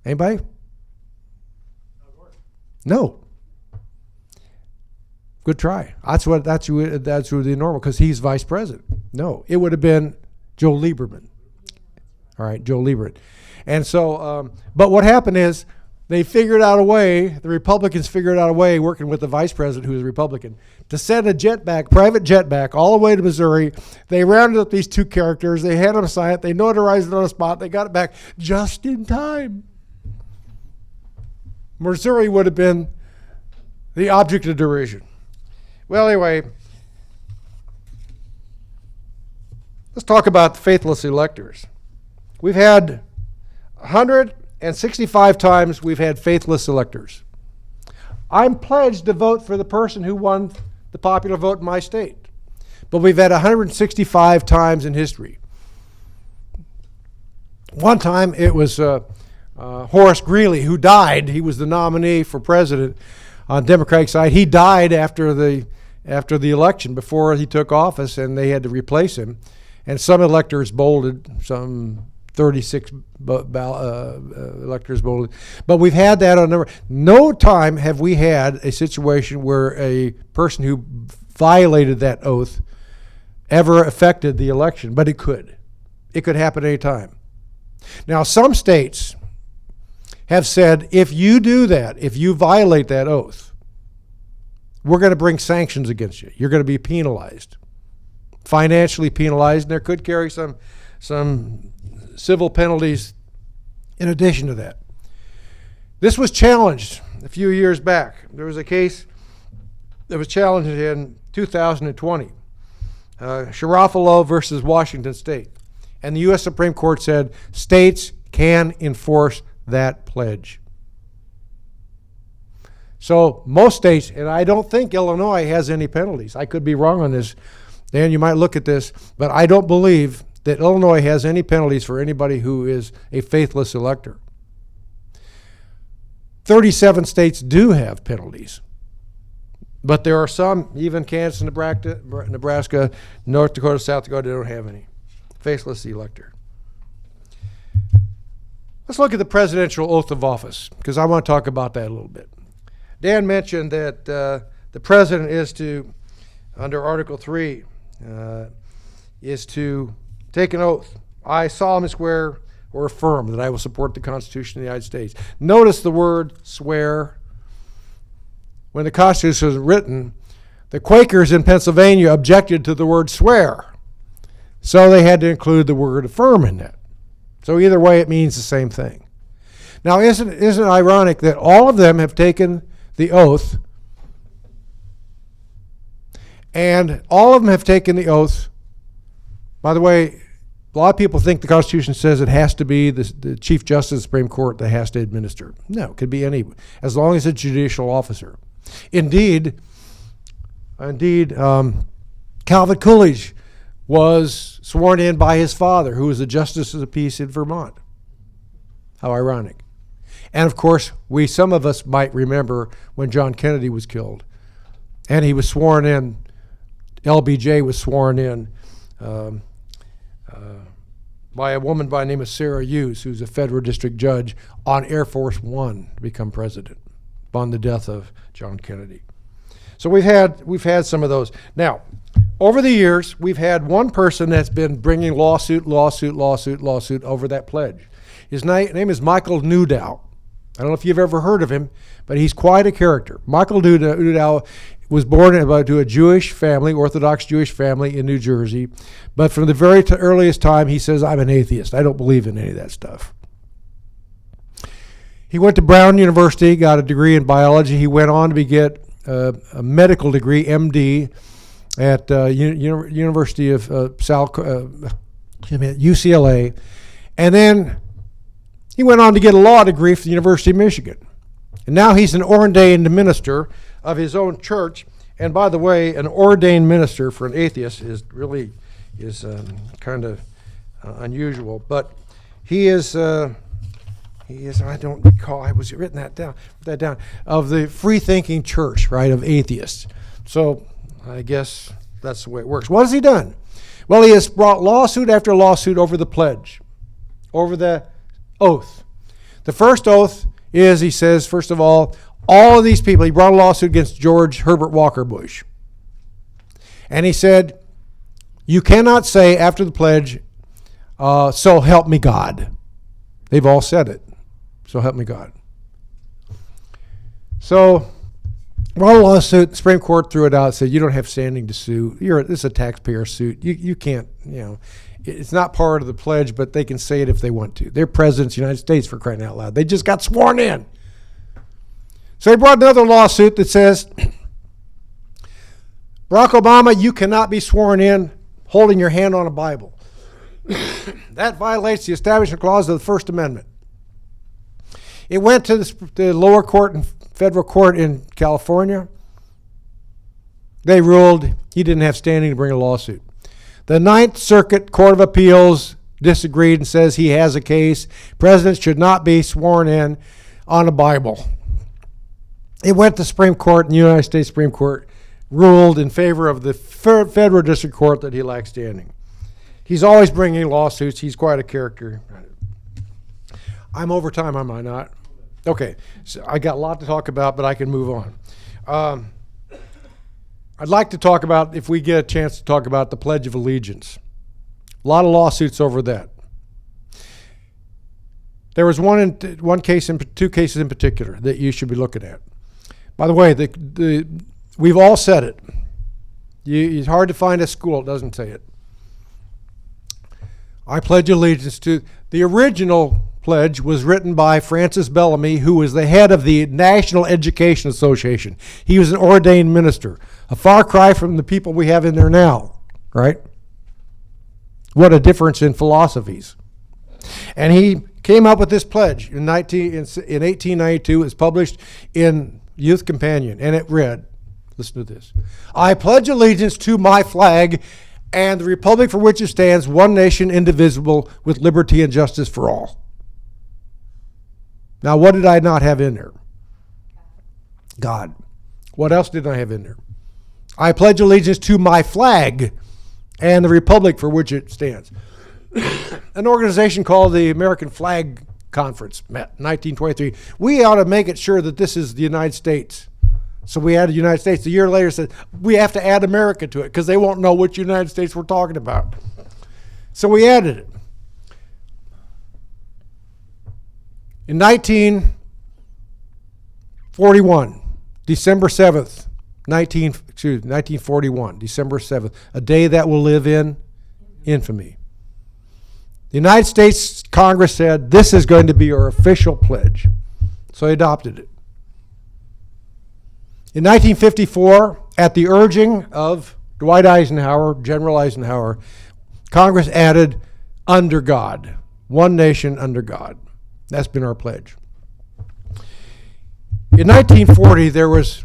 Anybody? No. Good try. That's really normal, because he's vice president. No, it would have been Joe Lieberman. All right, Joe Lieberman. And so, but what happened is they figured out a way, the Republicans figured out a way, working with the vice president, who was a Republican, to send a private jetback all the way to Missouri. They rounded up these 2 characters. They had them sign it. They notarized it on the spot. They got it back just in time. Missouri would have been the object of derision. Well, anyway, let's talk about the faithless electors. We've had 165 times we've had faithless electors. I'm pledged to vote for the person who won the popular vote in my state. But we've had 165 times in history. One time it was Horace Greeley, who died. He was the nominee for president on the Democratic side. He died after the election, before he took office, and they had to replace him. And some electors bolded, some 36 electors voted. But we've had that on number. No time have we had a situation where a person who violated that oath ever affected the election, but it could. It could happen any time. Now, some states have said, if you do that, if you violate that oath, we're going to bring sanctions against you. You're going to be penalized, financially penalized, and there could carry some civil penalties in addition to that. This was challenged a few years back. There was a case that was challenged in 2020, Sharafalo versus Washington State. And the U.S. Supreme Court said states can enforce that pledge. So most states, and I don't think Illinois has any penalties. I could be wrong on this. Dan, you might look at this, but I don't believe that Illinois has any penalties for anybody who is a faithless elector. 37 states do have penalties, but there are some, even Kansas, Nebraska, North Dakota, South Dakota, they don't have any. Faithless elector. Let's look at the presidential oath of office, because I want to talk about that a little bit. Dan mentioned that the president is to, under Article 3, is to take an oath. I solemnly swear or affirm that I will support the Constitution of the United States. Notice the word swear. When the Constitution was written, the Quakers in Pennsylvania objected to the word swear. So they had to include the word affirm in that. So either way, it means the same thing. Now, isn't it ironic that all of them have taken the oath, and all of them have taken the oath? By the way, a lot of people think the Constitution says it has to be the Chief Justice of the Supreme Court that has to administer. No, it could be any, as long as it's a judicial officer. Indeed, Calvin Coolidge was sworn in by his father, who was a Justice of the Peace in Vermont. How ironic. And of course, some of us might remember when John Kennedy was killed. And he was sworn in, LBJ was sworn in by a woman by the name of Sarah Hughes, who's a federal district judge on Air Force One to become president upon the death of John Kennedy. So we've had some of those. Now, over the years, we've had one person that's been bringing lawsuit over that pledge. His name is Michael Newdow. I don't know if you've ever heard of him, but he's quite a character. Michael Newdow was born to a Jewish family, Orthodox Jewish family in New Jersey. But from the very earliest time, he says, I'm an atheist. I don't believe in any of that stuff. He went to Brown University, got a degree in biology. He went on to get a medical degree, MD, at University of UCLA. And then he went on to get a law degree from the University of Michigan. And now he's an ordained minister of his own church. And by the way, an ordained minister for an atheist is kind of unusual. But he is, I don't recall, I was written that down, of the free-thinking church, right, of atheists. So I guess that's the way it works. What has he done? Well, he has brought lawsuit after lawsuit over the pledge, over the oath. The first oath is, he says, first of all of these people, he brought a lawsuit against George Herbert Walker Bush. And he said, you cannot say after the pledge, so help me God. They've all said it. So help me God. So, brought a lawsuit, the Supreme Court threw it out, said you don't have standing to sue. This is a taxpayer suit. You can't, it's not part of the pledge, but they can say it if they want to. They're presidents of the United States, for crying out loud. They just got sworn in. So they brought another lawsuit that says, Barack Obama, you cannot be sworn in holding your hand on a Bible. That violates the Establishment Clause of the First Amendment. It went to the lower court and federal court in California. They ruled he didn't have standing to bring a lawsuit. The Ninth Circuit Court of Appeals disagreed and says he has a case. Presidents should not be sworn in on a Bible. It went to the Supreme Court, and the United States Supreme Court ruled in favor of the federal district court that he lacked standing. He's always bringing lawsuits. He's quite a character. I'm over time, am I not? Okay, so I got a lot to talk about, but I can move on. I'd like to talk about, if we get a chance to talk about the Pledge of Allegiance. A lot of lawsuits over that. There was two cases in particular that you should be looking at. By the way, we've all said it. It's hard to find a school that doesn't say it. I pledge allegiance to. The original pledge was written by Francis Bellamy, who was the head of the National Education Association. He was an ordained minister. A far cry from the people we have in there now, right? What a difference in philosophies. And he came up with this pledge in 1892. It was published in Youth Companion, and it read, listen to this: I pledge allegiance to my flag and the republic for which it stands, one nation, indivisible, with liberty and justice for all. Now, what did I not have in there? God. What else did I have in there? I pledge allegiance to my flag and the republic for which it stands. An organization called the American Flag Conference met in 1923. We ought to make it sure that this is the United States. So we added United States. A year later said, we have to add America to it because they won't know which United States we're talking about. So we added it. In 1941, December 7th, 1941, December 7th, a day that will live in infamy. The United States Congress said, this is going to be our official pledge. So they adopted it. In 1954, at the urging of Dwight Eisenhower, General Eisenhower, Congress added, under God, one nation under God. That's been our pledge. In 1940, there was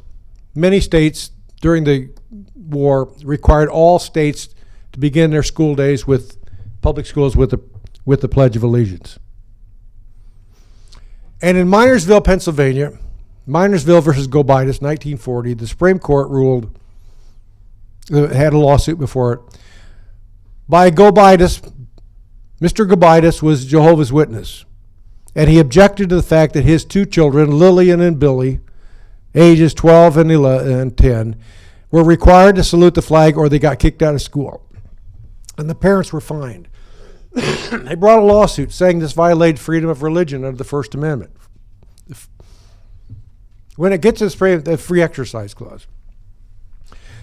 many states during the war required all states to begin their school days with public schools with the Pledge of Allegiance. And in Minersville, Pennsylvania, Minersville versus Gobitis, 1940. The Supreme Court ruled, had a lawsuit before it. By Gobitis, Mr. Gobitis was Jehovah's Witness, and he objected to the fact that his two children, Lillian and Billy, ages 12 and 11 and 10, were required to salute the flag or they got kicked out of school. And the parents were fined. They brought a lawsuit saying this violated freedom of religion under the First Amendment. When it gets to the free exercise clause.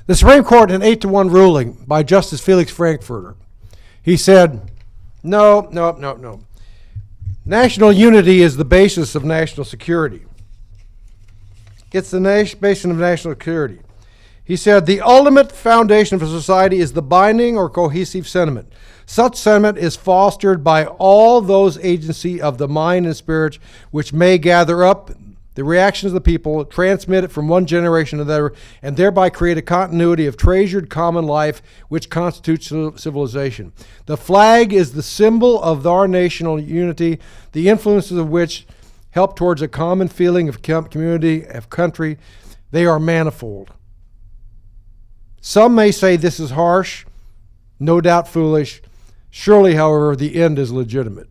The Supreme Court, in an 8-1 ruling by Justice Felix Frankfurter, he said, no. National unity is the basis of national security. It's the basis of national security. He said, the ultimate foundation for society is the binding or cohesive sentiment. Such sentiment is fostered by all those agency of the mind and spirit which may gather up the reactions of the people, transmit it from one generation to another, and thereby create a continuity of treasured common life which constitutes civilization. The flag is the symbol of our national unity, the influences of which help towards a common feeling of community, of country. They are manifold. Some may say this is harsh, no doubt foolish. Surely, however, the end is legitimate.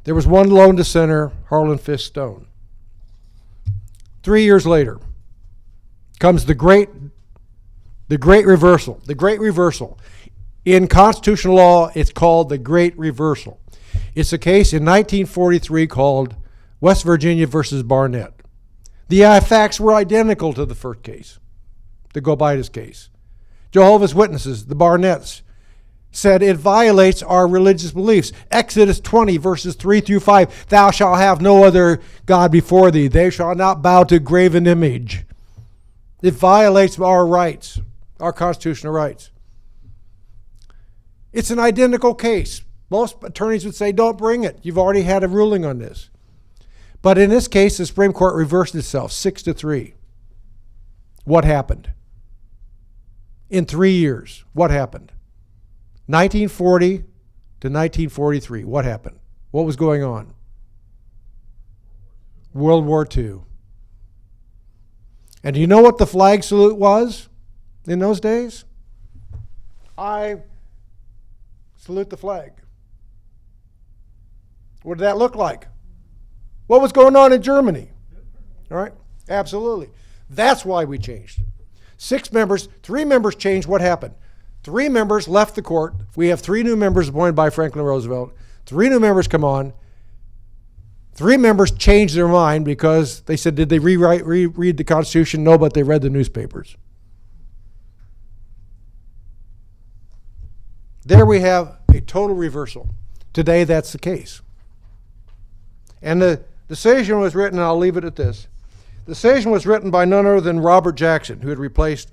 There was one lone dissenter, Harlan Fiske Stone. 3 years later comes the great reversal. The great reversal. In constitutional law, it's called the Great Reversal. It's a case in 1943 called West Virginia versus Barnett. The facts were identical to the first case, the Gobitis case. Jehovah's Witnesses, the Barnetts, said it violates our religious beliefs. Exodus 20 verses 3 through 5, thou shalt have no other God before thee. They shall not bow to graven image. It violates our rights, our constitutional rights. It's an identical case. Most attorneys would say, don't bring it. You've already had a ruling on this. But in this case, the Supreme Court reversed itself 6-3. What happened? In 3 years, what happened? 1940 to 1943, what happened? What was going on? World War II. And do you know what the flag salute was in those days? I salute the flag. What did that look like? What was going on in Germany? All right? Absolutely. That's why we changed. 6 members, 3 members changed. What happened? 3 members left the court. We have 3 new members appointed by Franklin Roosevelt. 3 new members come on. 3 members changed their mind because they said, did they reread the Constitution? No, but they read the newspapers. There we have a total reversal. Today, that's the case. And the decision was written, and I'll leave it at this. The decision was written by none other than Robert Jackson, who had replaced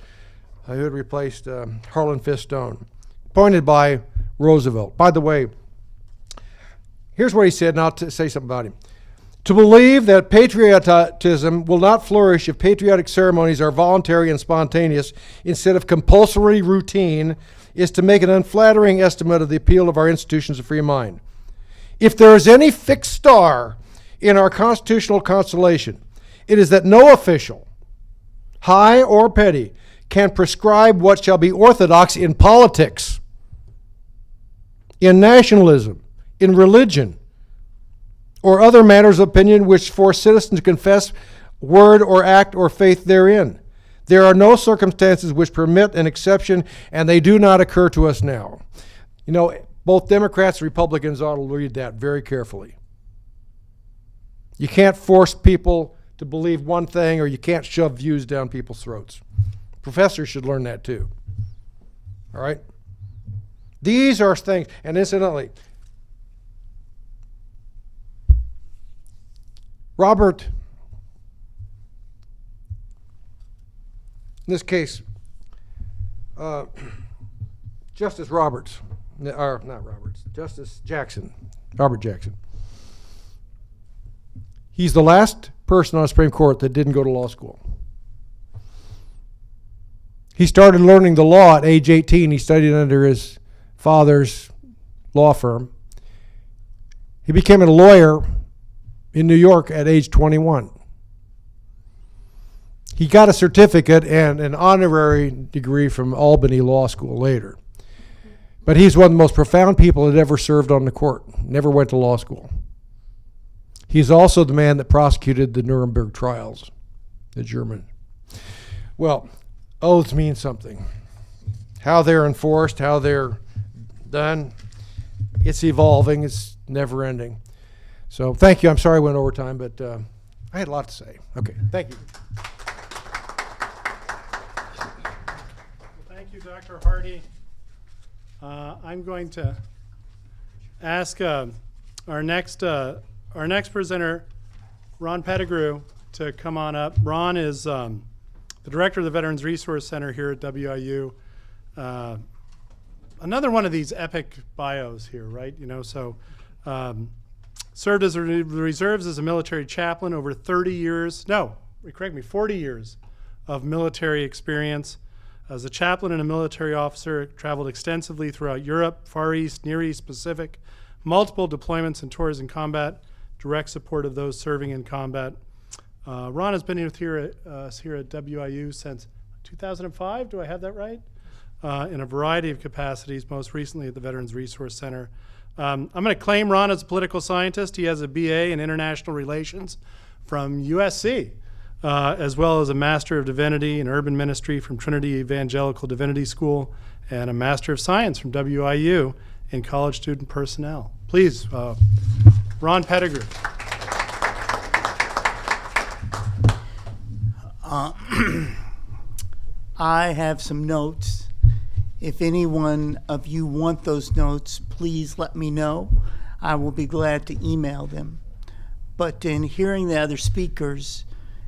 Harlan Fiske Stone, appointed by Roosevelt. By the way, here's what he said, and I'll say something about him. To believe that patriotism will not flourish if patriotic ceremonies are voluntary and spontaneous instead of compulsory routine is to make an unflattering estimate of the appeal of our institutions of free mind. If there is any fixed star in our constitutional constellation, it is that no official, high or petty, can prescribe what shall be orthodox in politics, in nationalism, in religion, or other matters of opinion which force citizens to confess word or act or faith therein. There are no circumstances which permit an exception, and they do not occur to us now. You know, both Democrats and Republicans ought to read that very carefully. You can't force people to believe one thing, or you can't shove views down people's throats. Professors should learn that too. All right? These are things, and incidentally, Robert, in this case, Justice Roberts, or not Roberts, Justice Jackson, Robert Jackson. He's the last person on the Supreme Court that didn't go to law school. He started learning the law at age 18. He studied under his father's law firm. He became a lawyer in New York at age 21. He got a certificate and an honorary degree from Albany Law School later. But he's one of the most profound people that ever served on the court, never went to law school. He's also the man that prosecuted the Nuremberg trials, the German. Well, oaths mean something. How they're enforced, how they're done, it's evolving, it's never ending. So thank you. I'm sorry I went over time, but I had a lot to say. Okay, thank you. Thank you, Dr. Hardy. I'm going to ask our next presenter, Ron Pettigrew, to come on up. Ron is the director of the Veterans Resource Center here at WIU. Another one of these epic bios here, right? You know, so served as a reserves as a military chaplain over 40 years of military experience. As a chaplain and a military officer, traveled extensively throughout Europe, Far East, Near East, Pacific, multiple deployments and tours in combat, direct support of those serving in combat. Ron has been here at WIU since 2005. Do I have that right? In a variety of capacities, most recently at the Veterans Resource Center. I'm going to claim Ron as a political scientist. He has a BA in International Relations from USC, as well as a Master of Divinity in Urban Ministry from Trinity Evangelical Divinity School, and a Master of Science from WIU in College Student Personnel. Please, Ron Pettigrew. I have some notes. If any one of you want those notes, please let me know. I will be glad to email them. But in hearing the other speakers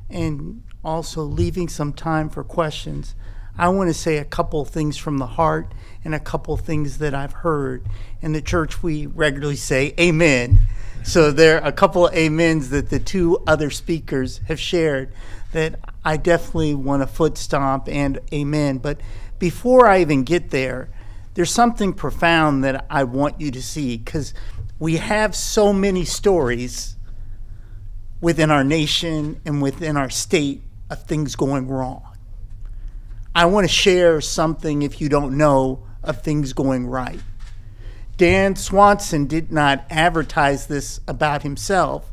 and also leaving some time for questions, I want to say a couple things from the heart and a couple things that I've heard. In the church, we regularly say amen. So there are a couple of amens that the two other speakers have shared that I definitely want to foot stomp and amen. But before I even get there, there's something profound that I want you to see, because we have so many stories within our nation and within our state of things going wrong. I want to share something, if you don't know, of things going right. Dan Swanson did not advertise this about himself,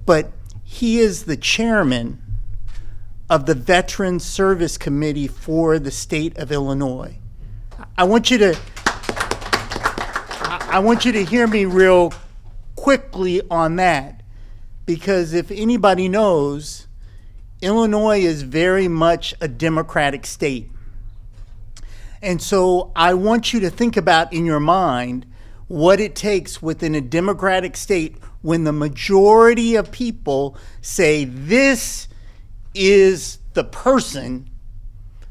but he is the chairman of the Veterans Service Committee for the state of Illinois. I want you to hear me real quickly on that, because if anybody knows, Illinois is very much a Democratic state. And so I want you to think about in your mind what it takes within a Democratic state when the majority of people say this is the person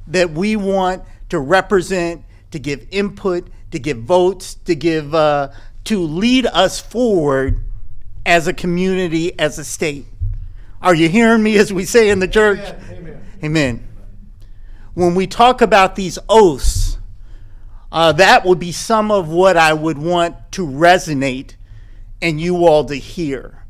that we want to represent, to give input, to give votes, to lead us forward as a community, as a state. Are you hearing me, as we say in the church? Amen. Amen. When we talk about these oaths, that would be some of what I would want to resonate and you all to hear.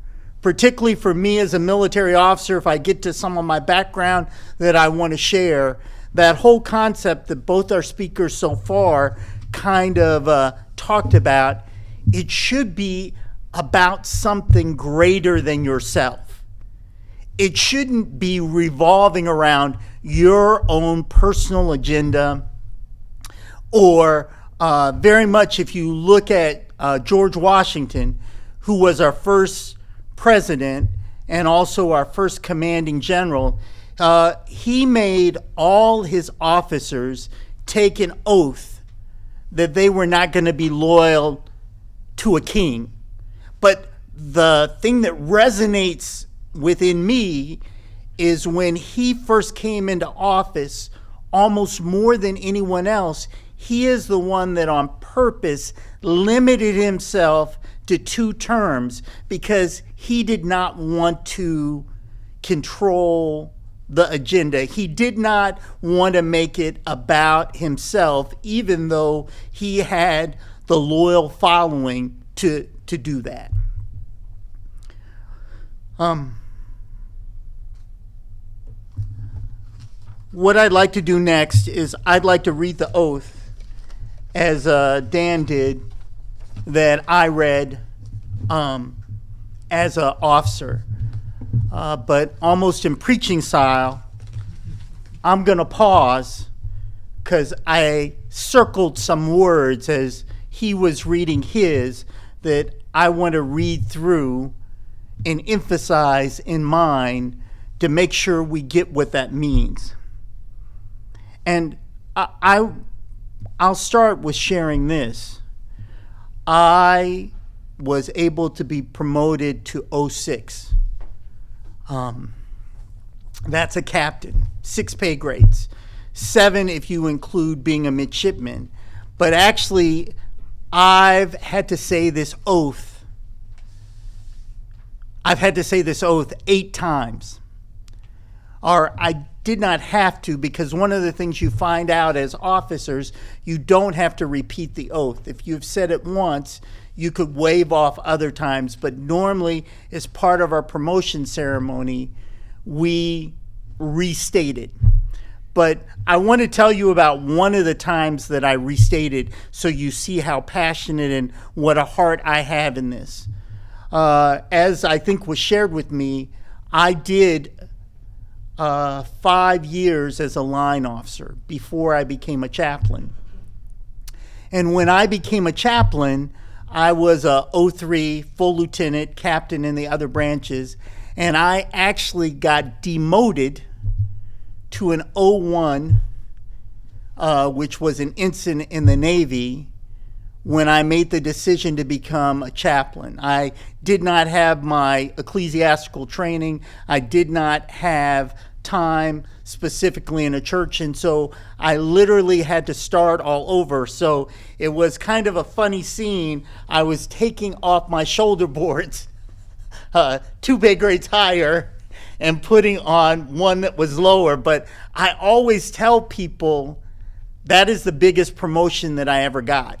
Particularly for me as a military officer, if I get to some of my background that I want to share, that whole concept that both our speakers so far kind of talked about, it should be about something greater than yourself. It shouldn't be revolving around your own personal agenda, or very much if you look at George Washington, who was our first president and also our first commanding general, he made all his officers take an oath that they were not going to be loyal to a king. But the thing that resonates within me is when he first came into office, almost more than anyone else, he is the one that on purpose limited himself to 2 terms, because he did not want to control the agenda. He did not want to make it about himself, even though he had the loyal following to do that. what I'd like to do next is I'd like to read the oath as Dan did that I read as an officer. But almost in preaching style, I'm going to pause because I circled some words as he was reading his that I want to read through and emphasize in mine to make sure we get what that means. And I'll start with sharing this. I was able to be promoted to 06. That's a captain, 6 pay grades, 7 if you include being a midshipman. But actually, I've had to say this oath. I've had to say this oath 8 times. Or I did not have to, because one of the things you find out as officers, you don't have to repeat the oath. If you've said it once, you could waive off other times, but normally as part of our promotion ceremony, we restate it. But I want to tell you about one of the times that I restated so you see how passionate and what a heart I have in this. As I think was shared with me, I did 5 years as a line officer before I became a chaplain. And when I became a chaplain, I was a 03 full lieutenant, captain in the other branches, and I actually got demoted to an 01, which was an ensign in the Navy, when I made the decision to become a chaplain. I did not have my ecclesiastical training. I did not have time specifically in a church, and so I literally had to start all over. So it was kind of a funny scene. I was taking off my shoulder boards 2 pay grades higher and putting on one that was lower. But I always tell people that is the biggest promotion that I ever got.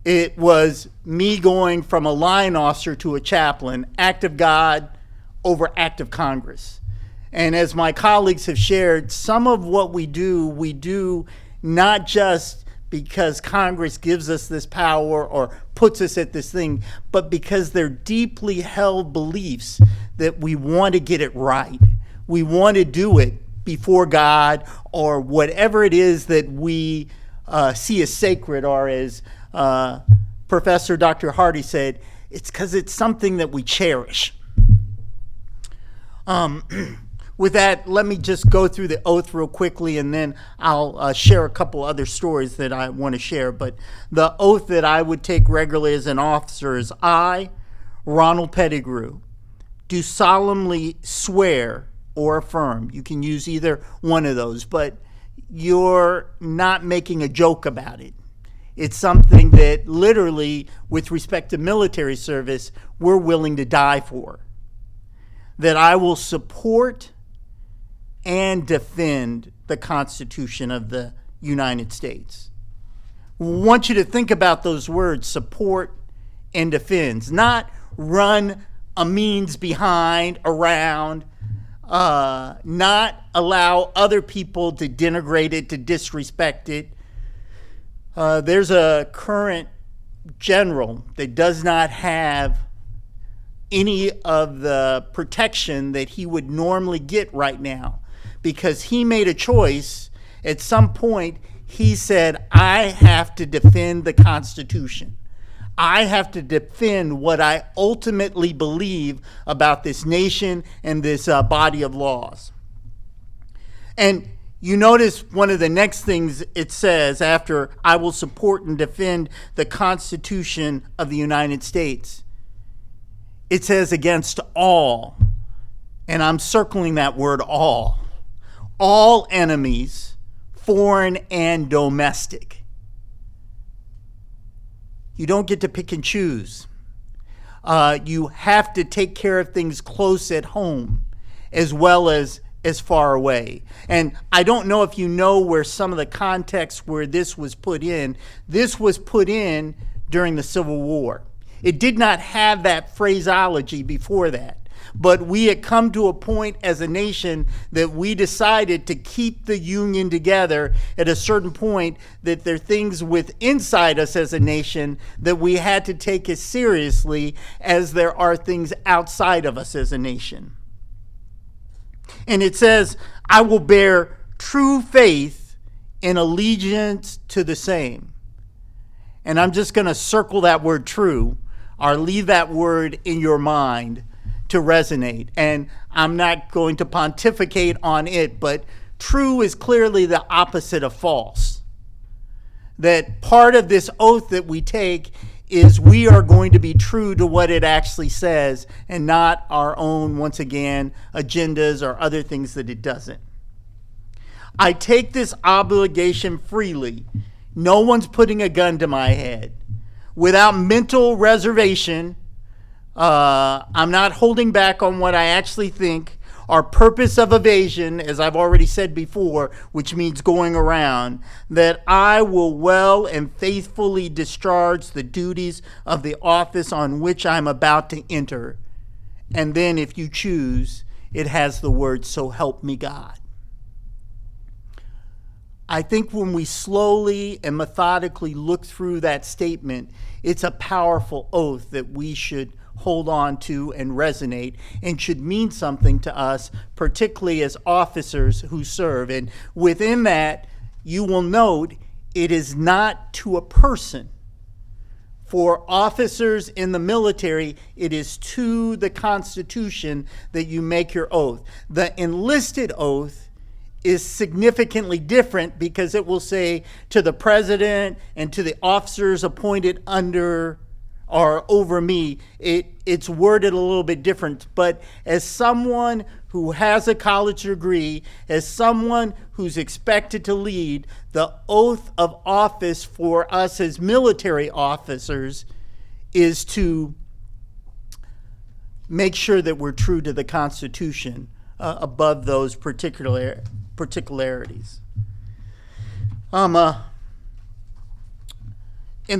It was me going from a line officer to a chaplain, act of God over act of Congress. And as my colleagues have shared, some of what we do not just because Congress gives us this power or puts us at this thing, but because they're deeply held beliefs that we want to get it right. We want to do it before God or whatever it is that we see as sacred, or as Professor Dr. Hardy said, it's because it's something that we cherish. With that, let me just go through the oath real quickly, and then I'll share a couple other stories that I want to share. But the oath that I would take regularly as an officer is I, Ronald Pettigrew, do solemnly swear or affirm. You can use either one of those, but you're not making a joke about it. It's something that literally, with respect to military service, we're willing to die for. That I will support and defend the Constitution of the United States. I want you to think about those words, support and defends, not run a means behind, around, not allow other people to denigrate it, to disrespect it. There's a current general that does not have any of the protection that he would normally get right now, because he made a choice. At some point, he said, I have to defend the Constitution. I have to defend what I ultimately believe about this nation and this body of laws. And you notice one of the next things it says after I will support and defend the Constitution of the United States. It says against all, and I'm circling that word all enemies, foreign and domestic. You don't get to pick and choose. You have to take care of things close at home as well as far away. And I don't know if you know where some of the context where this was put in. This was put in during the Civil War. It did not have that phraseology before that. but we had come to a point as a nation that we decided to keep the union together at a certain point, that there are things inside us as a nation that we had to take as seriously as there are things outside of us as a nation. And it says, I will bear true faith and allegiance to the same. And I'm just going to circle that word true, or leave that word in your mind to resonate. And I'm not going to pontificate on it, but true is clearly the opposite of false. That part of this oath that we take is we are going to be true to what it actually says, and not our own, once again, agendas or other things that it doesn't. I take this obligation freely. No one's putting a gun to my head. Without mental reservation, I'm not holding back on what I actually think. Our purpose of evasion, as I've already said before, which means going around, that I will well and faithfully discharge the duties of the office on which I'm about to enter. And then, if you choose, it has the word, so help me God. I think when we slowly and methodically look through that statement, it's a powerful oath that we should hold on to and resonate, and should mean something to us, particularly as officers who serve. And within that, you will note it is not to a person. For officers in the military, it is to the Constitution that you make your oath. The enlisted oath is significantly different, because it will say to the president and to the officers appointed under or over me. It's worded a little bit different. But as someone who has a college degree, as someone who's expected to lead, the oath of office for us as military officers is to make sure that we're true to the Constitution above those particularities. In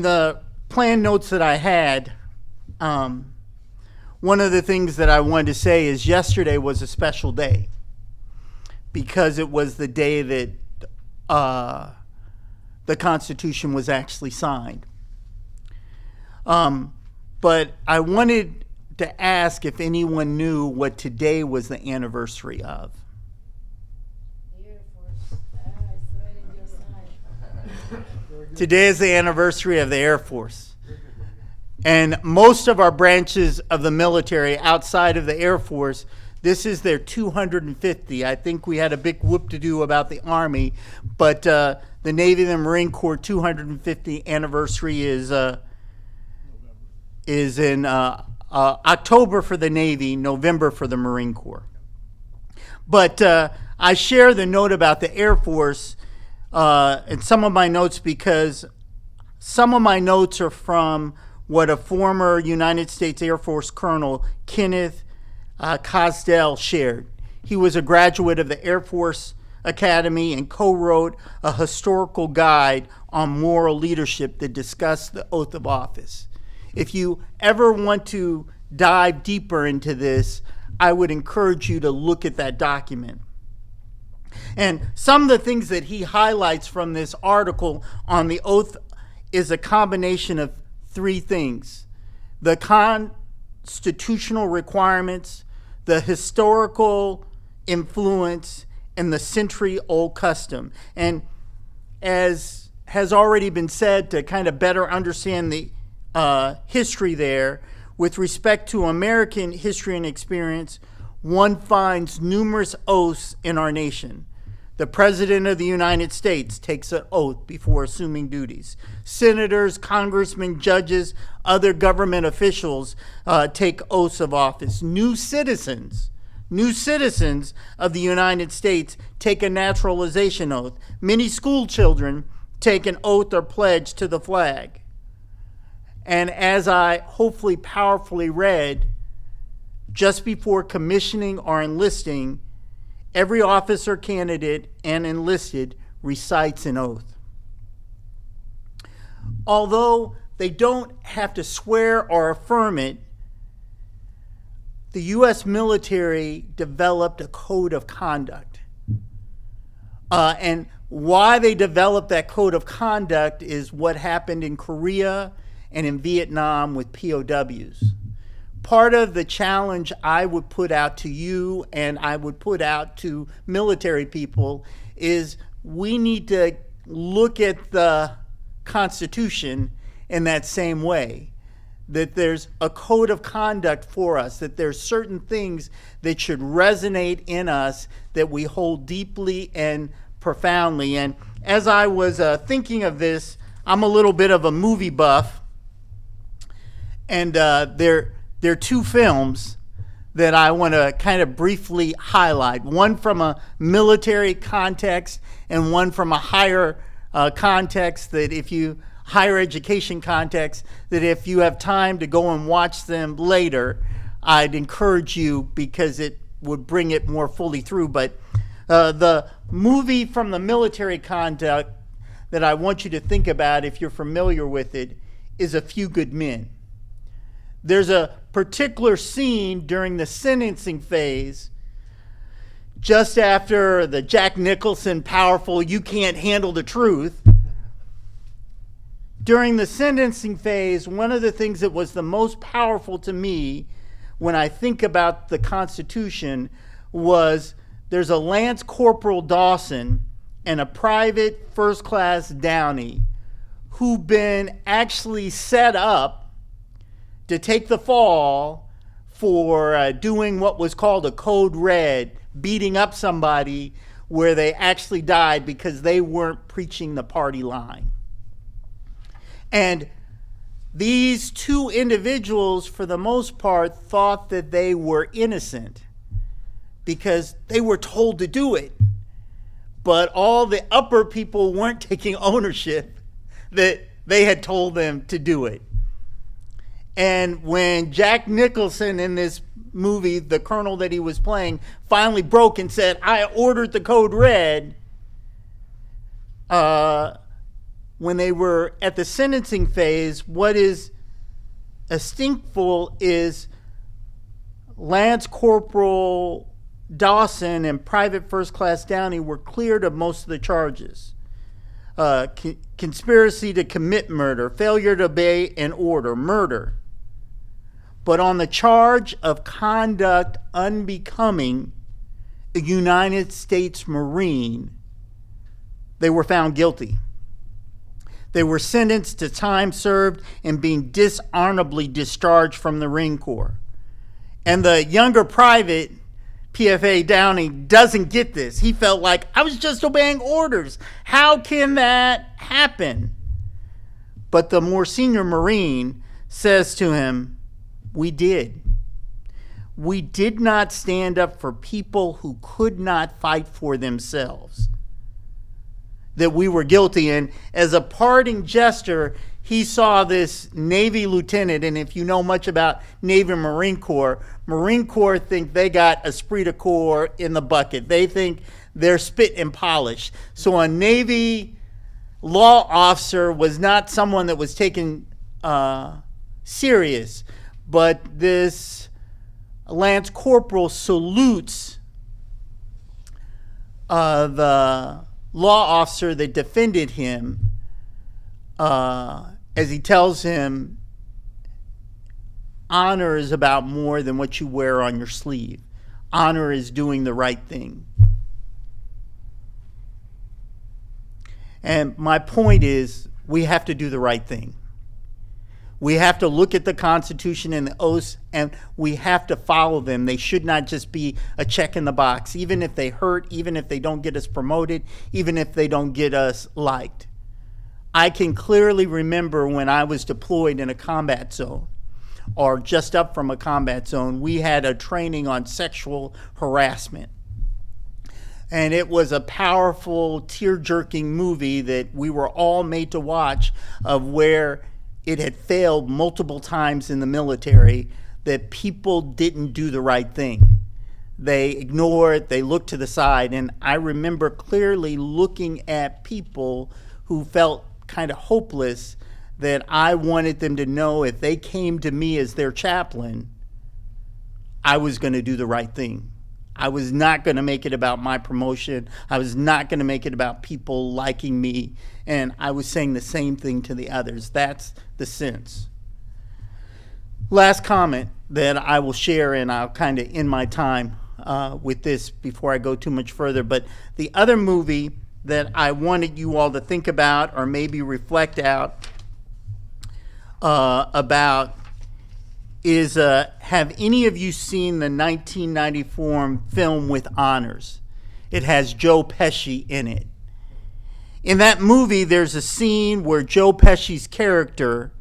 the plan notes that I had, one of the things that I wanted to say is yesterday was a special day, because it was the day that the Constitution was actually signed. But I wanted to ask if anyone knew what today was the anniversary of. Today is the anniversary of the Air Force. And most of our branches of the military outside of the Air Force, this is their 250. I think we had a big whoop-to-do about the Army, but the Navy and the Marine Corps 250 anniversary is in October for the Navy, November for the Marine Corps. But I share the note about the Air Force in some of my notes, because some of my notes are from what a former United States Air Force Colonel, Kenneth Cosdell, shared. He was a graduate of the Air Force Academy and co-wrote a historical guide on moral leadership that discussed the oath of office. If you ever want to dive deeper into this, I would encourage you to look at that document. And some of the things that he highlights from this article on the oath is a combination of three things: the constitutional requirements, the historical influence, and the century-old custom. And as has already been said, to kind of better understand the history there, with respect to American history and experience, one finds numerous oaths in our nation. The President of the United States takes an oath before assuming duties. Senators, congressmen, judges, other government officials take oaths of office. New citizens of the United States take a naturalization oath. Many school children take an oath or pledge to the flag. And as I hopefully powerfully read, just before commissioning or enlisting, every officer candidate and enlisted recites an oath. Although they don't have to swear or affirm it, the U.S. military developed a code of conduct. And why they developed that code of conduct is what happened in Korea and in Vietnam with POWs. Part of the challenge I would put out to you and I would put out to military people is we need to look at the Constitution in that same way. That there's a code of conduct for us, that there's certain things that should resonate in us that we hold deeply and profoundly. And as I was thinking of this, I'm a little bit of a movie buff, and there are two films that I want to kind of briefly highlight. One from a military context and one from a higher context, that if you higher education context, that if you have time to go and watch them later, I'd encourage you, because it would bring it more fully through. But the movie from the military context that I want you to think about, if you're familiar with it, is A Few Good Men. There's a particular scene during the sentencing phase, just after the Jack Nicholson powerful "You Can't Handle the Truth." During the sentencing phase, one of the things that was the most powerful to me when I think about the Constitution was there's a Lance Corporal Dawson and a Private First Class Downey who've been actually set up to take the fall for doing what was called a code red, beating up somebody where they actually died because they weren't preaching the party line. And these two individuals, for the most part, thought that they were innocent because they were told to do it. But all the upper people weren't taking ownership that they had told them to do it. And when Jack Nicholson in this movie, the colonel that he was playing, finally broke and said, "I ordered the code red," when they were at the sentencing phase, what is distinctful is Lance Corporal Dawson and Private First Class Downey were cleared of most of the charges. Conspiracy to commit murder, failure to obey an order, murder. But on the charge of conduct unbecoming a United States Marine, they were found guilty. They were sentenced to time served and being dishonorably discharged from the Marine Corps. And the younger private, PFA Downey, doesn't get this. He felt like, I was just obeying orders. How can that happen? But the more senior Marine says to him, we did. We did not stand up for people who could not fight for themselves. That we were guilty. And as a parting gesture, he saw this Navy lieutenant, and if you know much about Navy and Marine Corps think they got esprit de corps in the bucket. They think they're spit and polish. So a Navy law officer was not someone that was taken serious, but this Lance Corporal salutes the law officer that defended him as he tells him, honor is about more than what you wear on your sleeve. Honor is doing the right thing. And my point is, we have to do the right thing. We have to look at the Constitution and the oaths, and we have to follow them. They should not just be a check in the box, even if they hurt, even if they don't get us promoted, even if they don't get us liked. I can clearly remember when I was deployed in a combat zone, or just up from a combat zone, we had a training on sexual harassment. And it was a powerful, tear-jerking movie that we were all made to watch, of where it had failed multiple times in the military, that people didn't do the right thing. They ignored, they looked to the side. And I remember clearly looking at people who felt kind of hopeless, that I wanted them to know if they came to me as their chaplain, I was going to do the right thing. I was not going to make it about my promotion. I was not going to make it about people liking me. And I was saying the same thing to the others. That's the sense. Last comment that I will share, and I'll kind of end my time with this before I go too much further. But the other movie that I wanted you all to think about or maybe reflect out about is, have any of you seen the 1994 film With Honors? It has Joe Pesci in it. In that movie, there's a scene where Joe Pesci's character,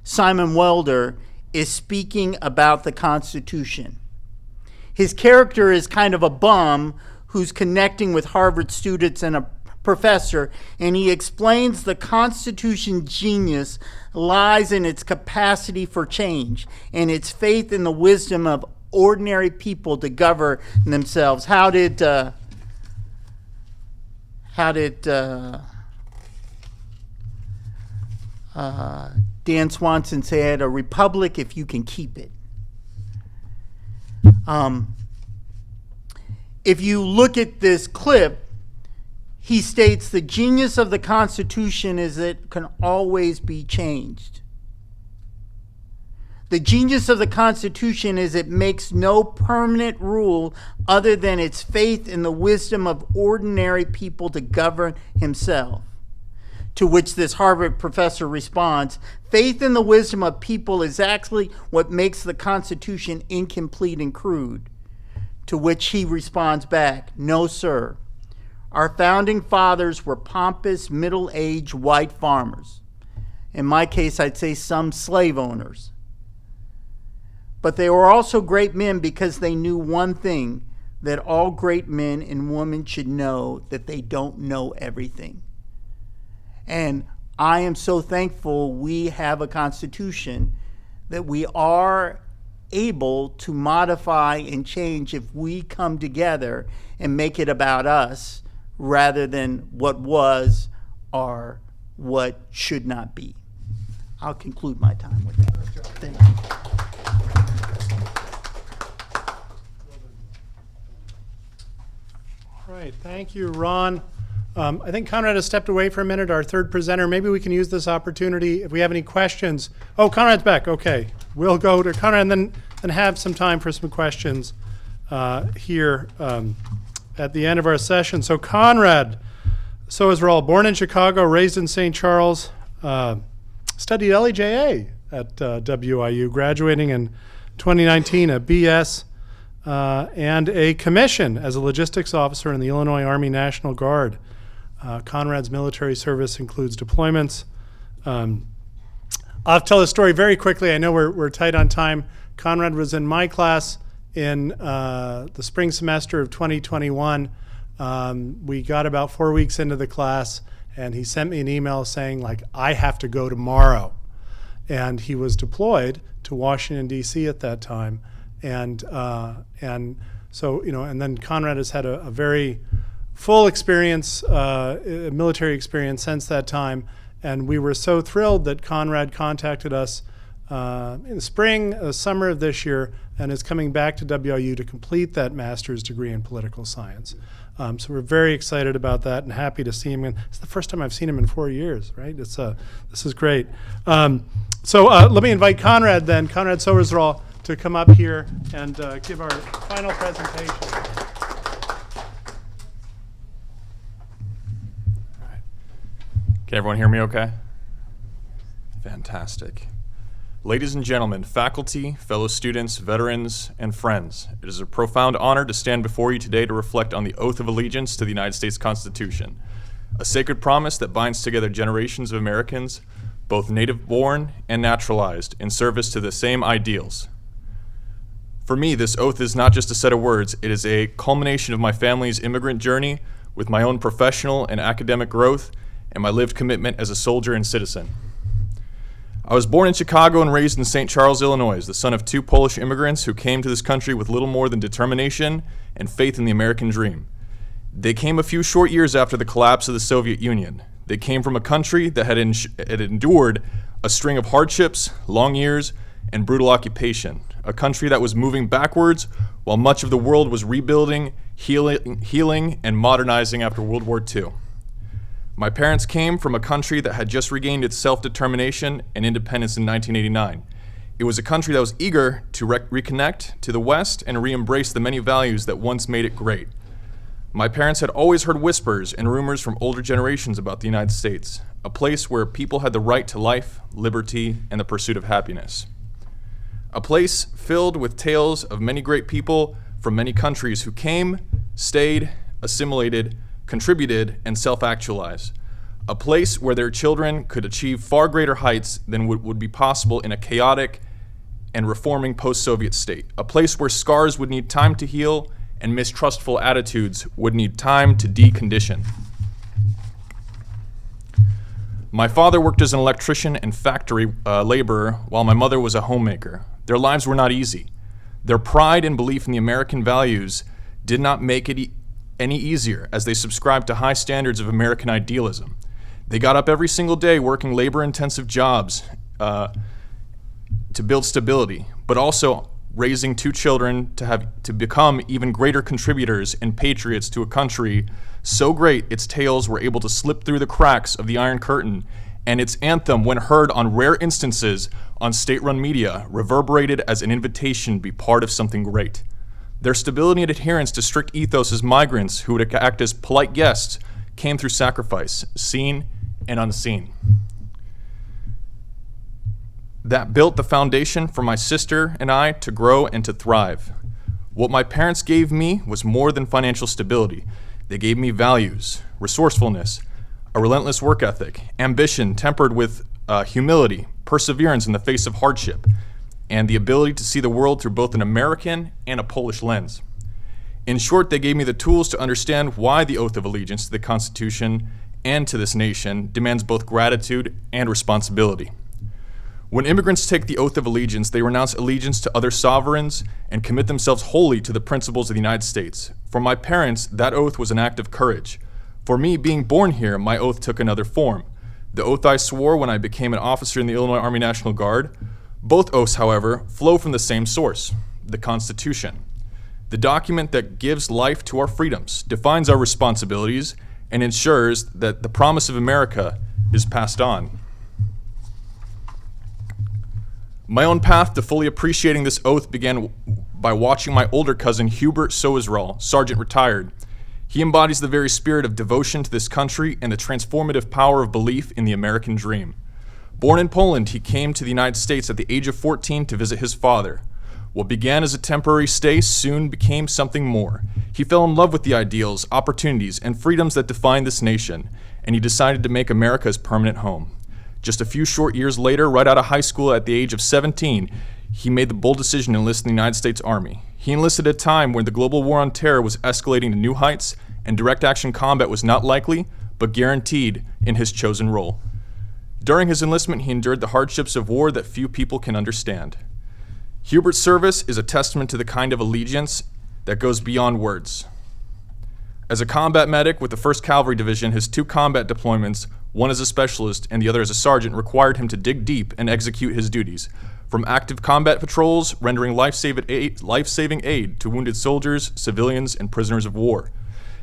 Simon Welder, is speaking about the Constitution. His character is kind of a bum who's connecting with Harvard students and a professor, and he explains the Constitution's genius lies in its capacity for change and its faith in the wisdom of ordinary people to govern themselves. How did Dan Swanson said, "A republic if you can keep it." If you look at this clip, he states the genius of the Constitution is it can always be changed. The genius of the Constitution is it makes no permanent rule other than its faith in the wisdom of ordinary people to govern himself. To which this Harvard professor responds, faith in the wisdom of people is actually what makes the Constitution incomplete and crude. To which he responds back, no, sir. Our founding fathers were pompous, middle-aged white farmers. In my case, I'd say some slave owners. But they were also great men because they knew one thing, that all great men and women should know that they don't know everything. And I am so thankful we have a Constitution that we are able to modify and change if we come together and make it about us rather than what was or what should not be. I'll conclude my time with that. Thank you. All right, thank you, Ron. I think Conrad has stepped away for a minute, our third presenter. Maybe we can use this opportunity if we have any questions. Oh, Conrad's back. Okay. We'll go to Conrad and then have some time for some questions here at the end of our session. So Conrad, so is Raul, born in Chicago, raised in St. Charles, studied LEJA at WIU, graduating in 2019, a BS and a commission as a logistics officer in the Illinois Army National Guard. Conrad's military service includes deployments. I'll tell the story very quickly. I know we're tight on time. Conrad was in my class in the spring semester of 2021. We got about 4 weeks into the class, and he sent me an email saying, like, I have to go tomorrow. And he was deployed to Washington, D.C. at that time. And so, you know, and then Conrad has had a very full experience, military experience since that time. And we were so thrilled that Conrad contacted us in the spring, summer of this year, and is coming back to WIU to complete that master's degree in political science. So we're very excited about that and happy to see him. And it's the first time I've seen him in 4 years, right? This is great. So let me invite Conrad then, Conrad Soersdahl, to come up here and give our final presentation. Can everyone hear me okay? Fantastic. Ladies and gentlemen, faculty, fellow students, veterans, and friends, it is a profound honor to stand before you today to reflect on the oath of allegiance to the United States Constitution, a sacred promise that binds together generations of Americans, both native-born and naturalized, in service to the same ideals. For me, this oath is not just a set of words, it is a culmination of my family's immigrant journey with my own professional and academic growth and my lived commitment as a soldier and citizen. I was born in Chicago and raised in St. Charles, Illinois, the son of two Polish immigrants who came to this country with little more than determination and faith in the American dream. They came a few short years after the collapse of the Soviet Union. They came from a country that had endured a string of hardships, long years, and brutal occupation, a country that was moving backwards while much of the world was rebuilding, healing, and modernizing after World War II. My parents came from a country that had just regained its self-determination and independence in 1989. It was a country that was eager to reconnect to the West and re-embrace the many values that once made it great. My parents had always heard whispers and rumors from older generations about the United States, a place where people had the right to life, liberty, and the pursuit of happiness. A place filled with tales of many great people from many countries who came, stayed, assimilated, contributed, and self-actualized. A place where their children could achieve far greater heights than would be possible in a chaotic and reforming post-Soviet state. A place where scars would need time to heal and mistrustful attitudes would need time to decondition. My father worked as an electrician and factory laborer while my mother was a homemaker. Their lives were not easy. Their pride and belief in the American values did not make it any easier, as they subscribed to high standards of American idealism. They got up every single day working labor-intensive jobs to build stability, but also raising 2 children to become even greater contributors and patriots to a country so great its tales were able to slip through the cracks of the Iron Curtain, and its anthem, when heard on rare instances on state-run media, reverberated as an invitation to be part of something great. Their stability and adherence to strict ethos as migrants who would act as polite guests came through sacrifice, seen and unseen. That built the foundation for my sister and I to grow and to thrive. What my parents gave me was more than financial stability. They gave me values, resourcefulness, a relentless work ethic, ambition tempered with humility, perseverance in the face of hardship, and the ability to see the world through both an American and a Polish lens. In short, they gave me the tools to understand why the oath of allegiance to the Constitution and to this nation demands both gratitude and responsibility. When immigrants take the oath of allegiance, they renounce allegiance to other sovereigns and commit themselves wholly to the principles of the United States. For my parents, that oath was an act of courage. For me, being born here, my oath took another form. The oath I swore when I became an officer in the Illinois Army National Guard. Both oaths, however, flow from the same source, the Constitution. The document that gives life to our freedoms, defines our responsibilities, and ensures that the promise of America is passed on. My own path to fully appreciating this oath began by watching my older cousin Hubert Soisral, Sergeant retired. He embodies the very spirit of devotion to this country and the transformative power of belief in the American dream. Born in Poland, he came to the United States at the age of 14 to visit his father. What began as a temporary stay soon became something more. He fell in love with the ideals, opportunities, and freedoms that define this nation, and he decided to make America his permanent home. Just a few short years later, right out of high school at the age of 17, he made the bold decision to enlist in the United States Army. He enlisted at a time when the global war on terror was escalating to new heights, and direct action combat was not likely, but guaranteed in his chosen role. During his enlistment, he endured the hardships of war that few people can understand. Hubert's service is a testament to the kind of allegiance that goes beyond words. As a combat medic with the 1st Cavalry Division, his 2 combat deployments, one as a specialist and the other as a sergeant, required him to dig deep and execute his duties. From active combat patrols, rendering life-saving aid to wounded soldiers, civilians, and prisoners of war.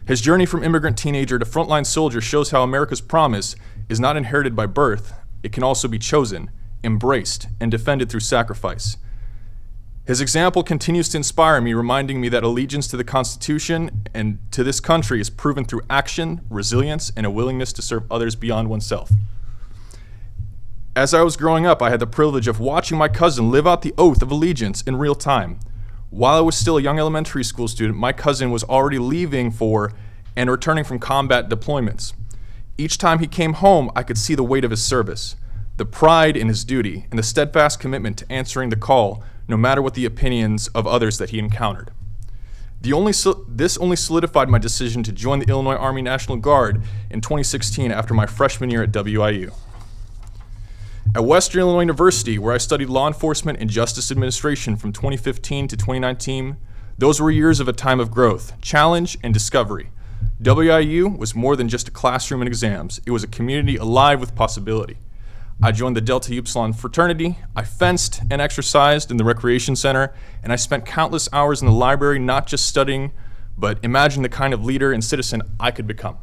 His journey from immigrant teenager to frontline soldier shows how America's promise is not inherited by birth. It can also be chosen, embraced, and defended through sacrifice. His example continues to inspire me, reminding me that allegiance to the Constitution and to this country is proven through action, resilience, and a willingness to serve others beyond oneself. As I was growing up, I had the privilege of watching my cousin live out the oath of allegiance in real time. While I was still a young elementary school student, my cousin was already leaving for and returning from combat deployments. Each time he came home, I could see the weight of his service, the pride in his duty, and the steadfast commitment to answering the call, no matter what the opinions of others that he encountered. This only solidified my decision to join the Illinois Army National Guard in 2016 after my freshman year at WIU. At Western Illinois University, where I studied law enforcement and justice administration from 2015 to 2019, those were years of a time of growth, challenge, and discovery. WIU was more than just a classroom and exams. It was a community alive with possibility. I joined the Delta Upsilon fraternity, I fenced and exercised in the recreation center, and I spent countless hours in the library not just studying, but imagine the kind of leader and citizen I could become.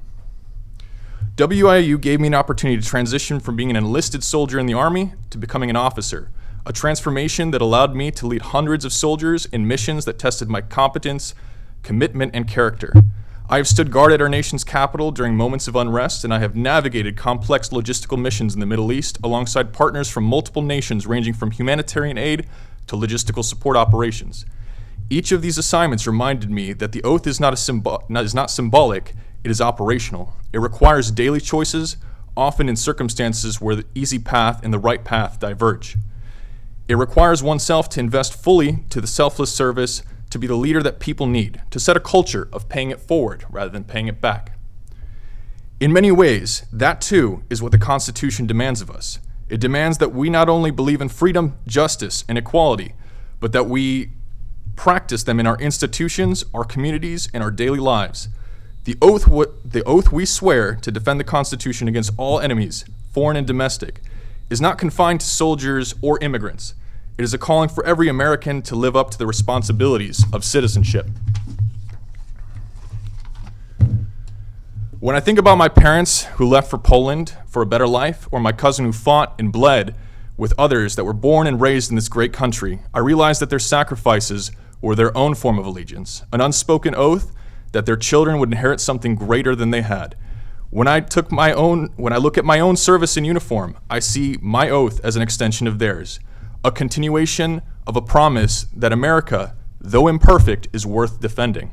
WIU gave me an opportunity to transition from being an enlisted soldier in the Army to becoming an officer, a transformation that allowed me to lead hundreds of soldiers in missions that tested my competence, commitment, and character. I have stood guard at our nation's capital during moments of unrest, and I have navigated complex logistical missions in the Middle East alongside partners from multiple nations ranging from humanitarian aid to logistical support operations. Each of these assignments reminded me that the oath is not symbolic, it is operational. It requires daily choices, often in circumstances where the easy path and the right path diverge. It requires oneself to invest fully to the selfless service, to be the leader that people need, to set a culture of paying it forward rather than paying it back. In many ways, that too is what the Constitution demands of us. It demands that we not only believe in freedom, justice, and equality, but that we practice them in our institutions, our communities, and our daily lives. The oath we swear to defend the Constitution against all enemies, foreign and domestic, is not confined to soldiers or immigrants. It is a calling for every American to live up to the responsibilities of citizenship. When I think about my parents who left for Poland for a better life, or my cousin who fought and bled with others that were born and raised in this great country, I realize that their sacrifices were their own form of allegiance, an unspoken oath that their children would inherit something greater than they had. When I look at my own service in uniform, I see my oath as an extension of theirs, a continuation of a promise that America, though imperfect, is worth defending.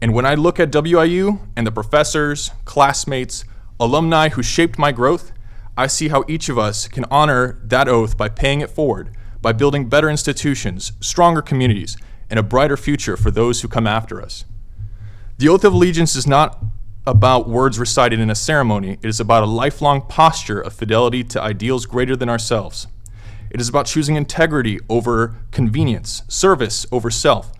And when I look at WIU and the professors, classmates, alumni who shaped my growth, I see how each of us can honor that oath by paying it forward, by building better institutions, stronger communities, and a brighter future for those who come after us. The oath of allegiance is not about words recited in a ceremony. It is about a lifelong posture of fidelity to ideals greater than ourselves. It is about choosing integrity over convenience, service over self,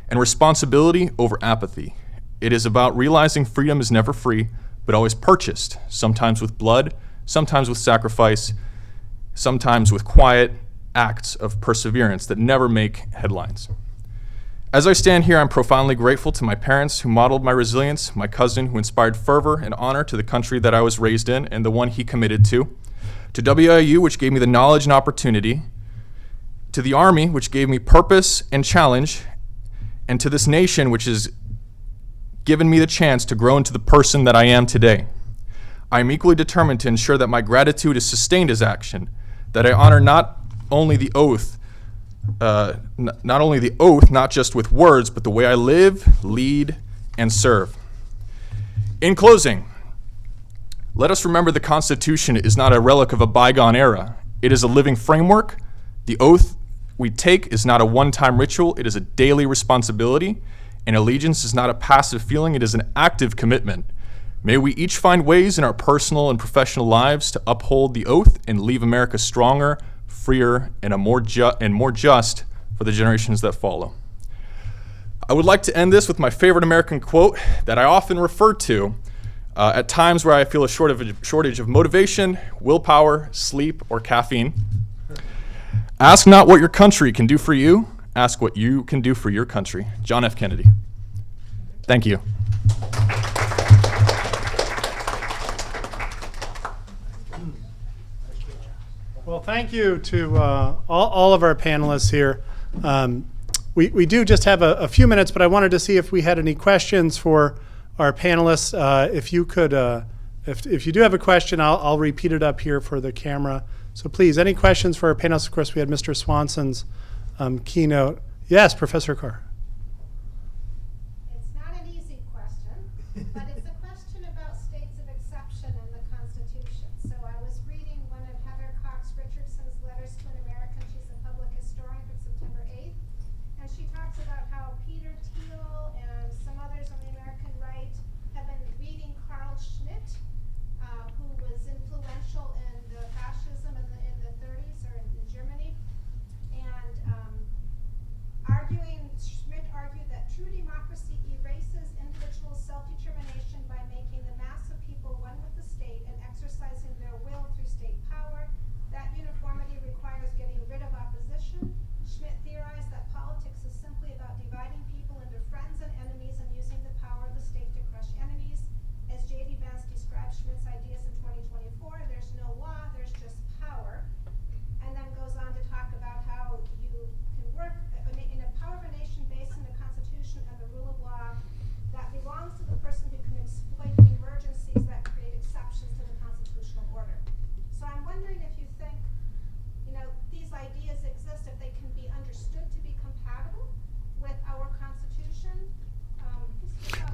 and responsibility over apathy. It is about realizing freedom is never free, but always purchased, sometimes with blood, sometimes with sacrifice, sometimes with quiet acts of perseverance that never make headlines. As I stand here, I'm profoundly grateful to my parents who modeled my resilience, my cousin who inspired fervor and honor to the country that I was raised in and the one he committed to WIU, which gave me the knowledge and opportunity, to the Army, which gave me purpose and challenge, and to this nation, which has given me the chance to grow into the person that I am today. I am equally determined to ensure that my gratitude is sustained as action, that I honor not only the oath, not just with words, but the way I live, lead, and serve. In closing, let us remember the Constitution is not a relic of a bygone era. It is a living framework. The oath we take is not a one-time ritual. It is a daily responsibility. And allegiance is not a passive feeling. It is an active commitment. May we each find ways in our personal and professional lives to uphold the oath and leave America stronger, freer, and more just for the generations that follow. I would like to end this with my favorite American quote that I often refer to at times where I feel a shortage of motivation, willpower, sleep, or caffeine. Ask not what your country can do for you, ask what you can do for your country. John F. Kennedy. Thank you. Well, thank you to all of our panelists here. We do just have a few minutes, but I wanted to see if we had any questions for our panelists. If you could, if you do have a question, I'll repeat it up here for the camera. So please, any questions for our panelists? Of course, we had Mr. Swanson's keynote. Yes, Professor Carr. It's not an easy question, but it's a question about states of exception in the Constitution. So I was reading one of Heather Cox Richardson's letters to an American. She's a public historian from September 8th. And she talks about how Peter Thiel and some others on the American right have been reading Carl Schmitt, who was influential in the fascism in the 30s or in Germany. And Schmitt argued that true democracy erases individual self-determination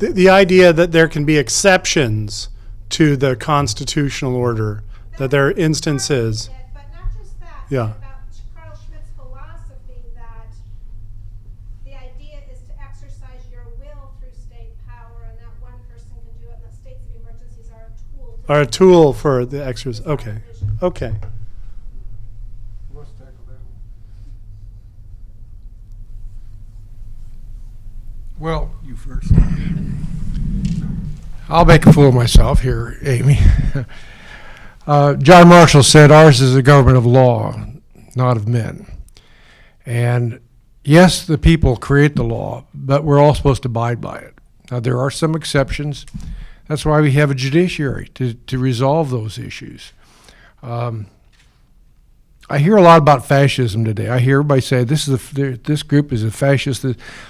The idea that there can be exceptions to the constitutional order, that there are instances. But not just that. Yeah. But about Carl Schmitt's philosophy that the idea is to exercise your will through state power, and that one person can do it, and that states of emergencies are a tool. Are a tool for the exercise. Okay. Okay. Well, you first. I'll make a fool of myself here, Amy. John Marshall said, ours is a government of law, not of men. And yes, the people create the law, but we're all supposed to abide by it. Now, there are some exceptions. That's why we have a judiciary to resolve those issues. I hear a lot about fascism today. I hear everybody say this group is a fascist.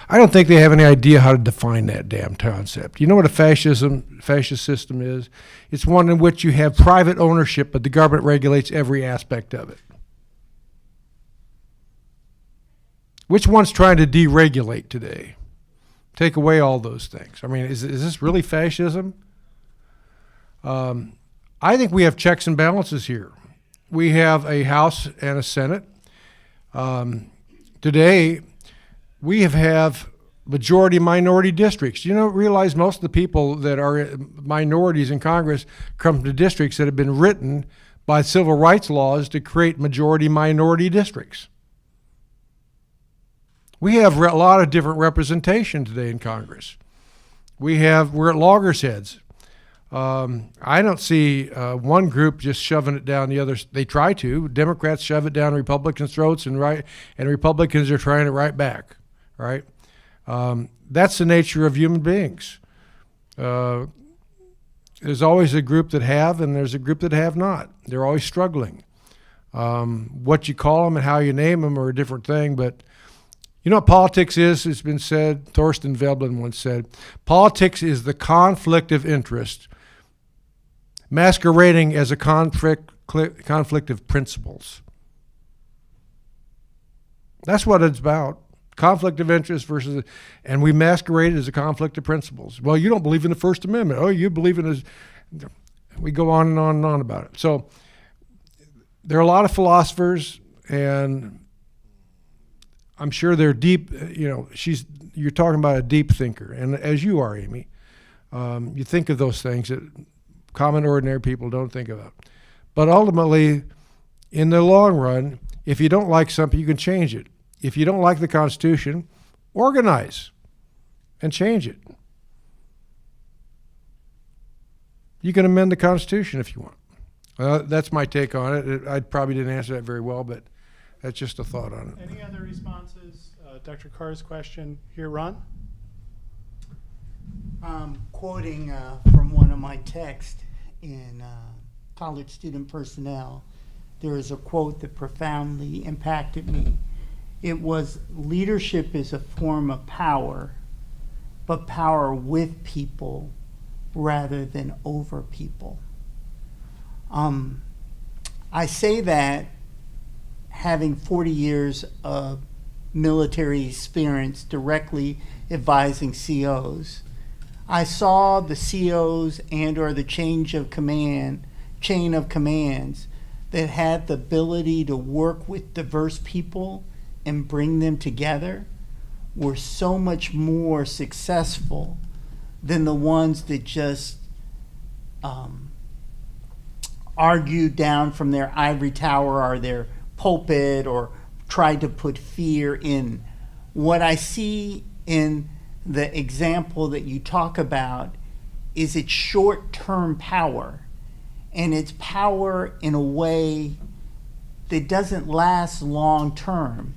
I don't think they have any idea how to define that damn concept. You know what a fascist system is? It's one in which you have private ownership, but the government regulates every aspect of it. Which one's trying to deregulate today? Take away all those things. I mean, is this really fascism? I think we have checks and balances here. We have a House and a Senate. Today, we have majority-minority districts. You don't realize most of the people that are minorities in Congress come to districts that have been written by civil rights laws to create majority-minority districts. We have a lot of different representation today in Congress. We're at loggerheads. I don't see one group just shoving it down the others. They try to. Democrats shove it down Republicans' throats, and Republicans are trying it right back. Right? That's the nature of human beings. There's always a group that have, and there's a group that have not. They're always struggling. What you call them and how you name them are a different thing, but you know what politics is? It's been said, Thorstein Veblen once said, politics is the conflict of interest masquerading as a conflict of principles. That's what it's about. Conflict of interest versus, and we masquerade it as a conflict of principles. Well, you don't believe in the First Amendment. Oh, you believe in we go on and on and on about it. So there are a lot of philosophers, and I'm sure they're deep, you're talking about a deep thinker, and as you are, Amy, you think of those things that common, ordinary people don't think about. But ultimately, in the long run, if you don't like something, you can change it. If you don't like the Constitution, organize and change it. You can amend the Constitution if you want. That's my take on it. I probably didn't answer that very well, but that's just a thought on it. Any other responses? Dr. Carr's question here, Ron? Quoting from one of my texts in College Student Personnel, there is a quote that profoundly impacted me. It was, leadership is a form of power, but power with people rather than over people. I say that having 40 years of military experience directly advising COs. I saw the COs and or the chain of commands that had the ability to work with diverse people and bring them together were so much more successful than the ones that just argued down from their ivory tower or their pulpit or tried to put fear in. What I see in the example that you talk about is its short-term power, and it's power in a way that doesn't last long-term.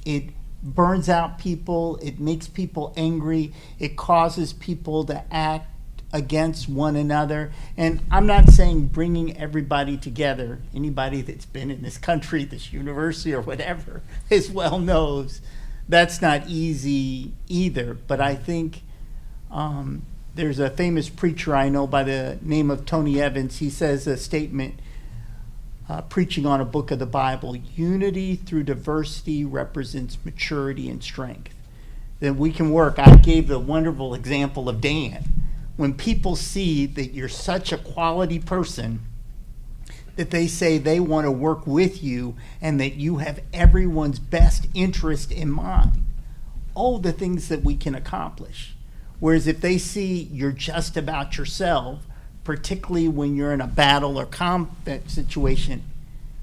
It burns out people, it makes people angry, it causes people to act against one another. And I'm not saying bringing everybody together. Anybody that's been in this country, this university or whatever, as well knows that's not easy either. But I think there's a famous preacher I know by the name of Tony Evans. He says a statement preaching on a book of the Bible: unity through diversity represents maturity and strength. that we can work. I gave the wonderful example of Dan. When people see that you're such a quality person, that they say they want to work with you and that you have everyone's best interest in mind. All the things that we can accomplish. Whereas if they see you're just about yourself, particularly when you're in a battle or combat situation,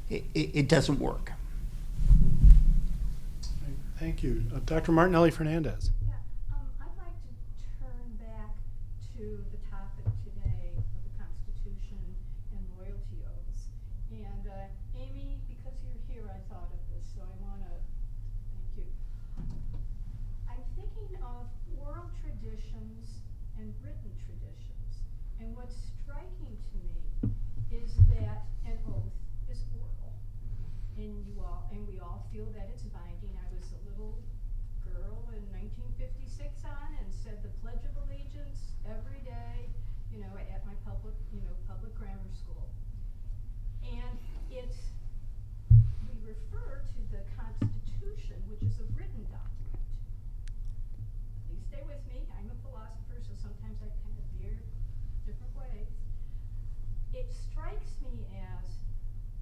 it doesn't work. Thank you. Dr. Martinelli Fernandez. Yeah, I'd like to turn back to the topic today of the Constitution and loyalty oaths. And Amy, because you're here, I thought of this, so I want to thank you. I'm thinking of oral traditions and written traditions. And what's striking to me is that an oath is oral. And we all feel that it's binding. I was a little girl in 1956 and said the Pledge of Allegiance every day, at my public grammar school. And we refer to the Constitution, which is a written document. Please stay with me. I'm a philosopher, so sometimes I kind of veer different ways. It strikes me as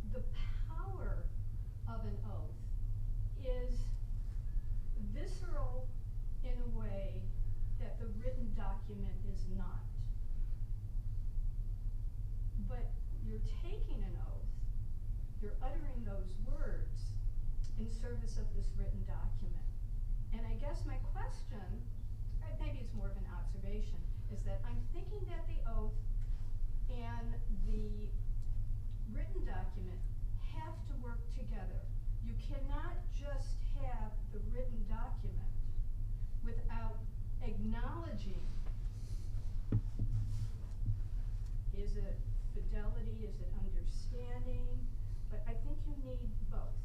the power of an oath is visceral in a way that the written document is not. But you're taking an oath, you're uttering those words in service of this written document. And I guess my question, maybe it's more of an observation, is that I'm thinking that the oath and the written document have to work together. You cannot just have the written document without acknowledging, is it fidelity, is it understanding? But I think you need both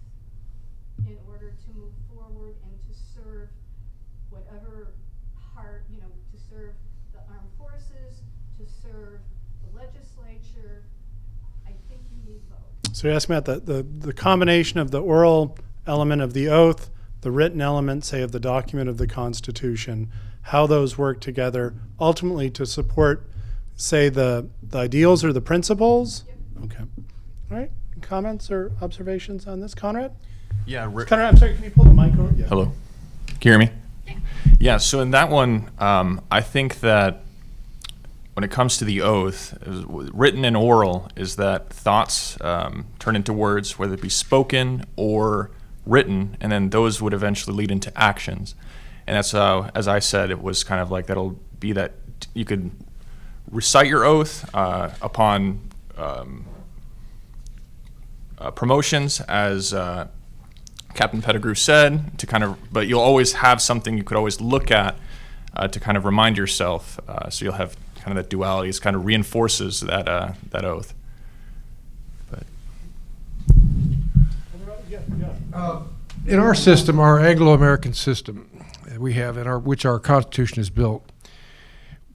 in order to move forward and to serve whatever part, to serve the armed forces, to serve the legislature. I think you need both. So you're asking about the combination of the oral element of the oath, the written element, say, of the document of the Constitution, how those work together ultimately to support, say, the ideals or the principles? Yep. Okay. All right. Comments or observations on this, Conrad? Yeah. Conrad, I'm sorry, can you pull the mic over? Yeah. Hello. Can you hear me? Yeah, so in that one, I think that when it comes to the oath, written and oral, is that thoughts turn into words, whether it be spoken or written, and then those would eventually lead into actions. And that's how, as I said, it was kind of like that'll be that you could recite your oath upon promotions, as Captain Pettigrew said, but you'll always have something you could always look at to kind of remind yourself. So you'll have kind of that duality. It kind of reinforces that oath. But In our system, our Anglo-American system we have, which our Constitution is built,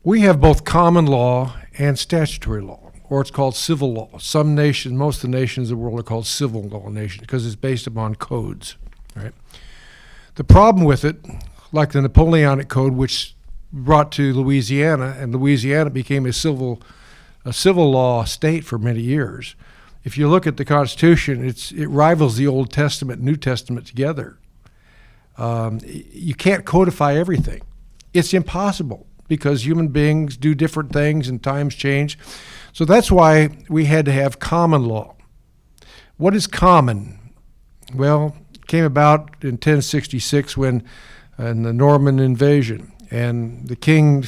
we have both common law and statutory law, or it's called civil law. Some nations, most of the nations of the world are called civil law nations because it's based upon codes, right? The problem with it, like the Napoleonic Code, which brought to Louisiana, and Louisiana became a civil law state for many years. If you look at the Constitution, it rivals the Old Testament, New Testament together. You can't codify everything. It's impossible because human beings do different things and times change. So that's why we had to have common law. What is common? Well, it came about in 1066 in the Norman invasion, and the king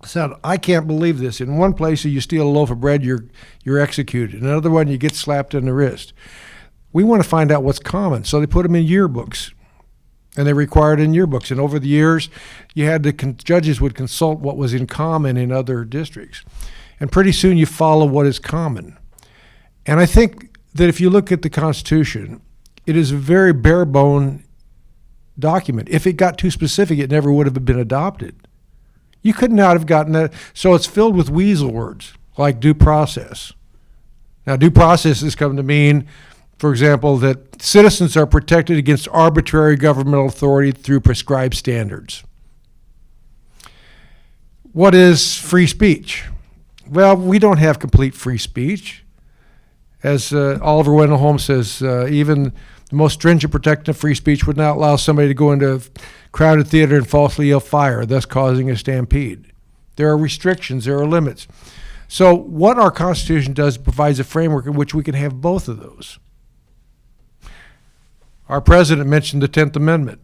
said, I can't believe this. In one place, you steal a loaf of bread, you're executed. In another one, you get slapped in the wrist. We want to find out what's common, so they put them in yearbooks, and they required in yearbooks. And over the years, you had judges would consult what was in common in other districts. And pretty soon you follow what is common. And I think that if you look at the Constitution, it is a very bare bone document. If it got too specific, it never would have been adopted. You could not have gotten that. So it's filled with weasel words, like due process. Now, due process has come to mean, for example, that citizens are protected against arbitrary governmental authority through prescribed standards. What is free speech? Well, we don't have complete free speech. As Oliver Wendell Holmes says, even the most stringent protection of free speech would not allow somebody to go into a crowded theater and falsely yell fire, thus causing a stampede. There are restrictions, there are limits. So what our Constitution does provides a framework in which we can have both of those. Our president mentioned the 10th Amendment.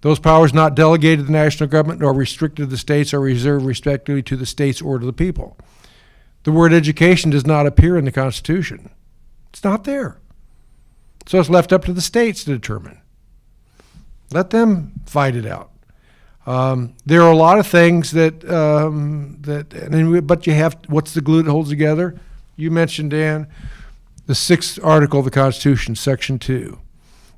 Those powers not delegated to the national government nor restricted to the states are reserved respectively to the states or to the people. The word education does not appear in the Constitution. It's not there. So it's left up to the states to determine. Let them fight it out. There are a lot of things but you have, what's the glue that holds together? You mentioned, Dan, the 6th article of the Constitution, Section 2.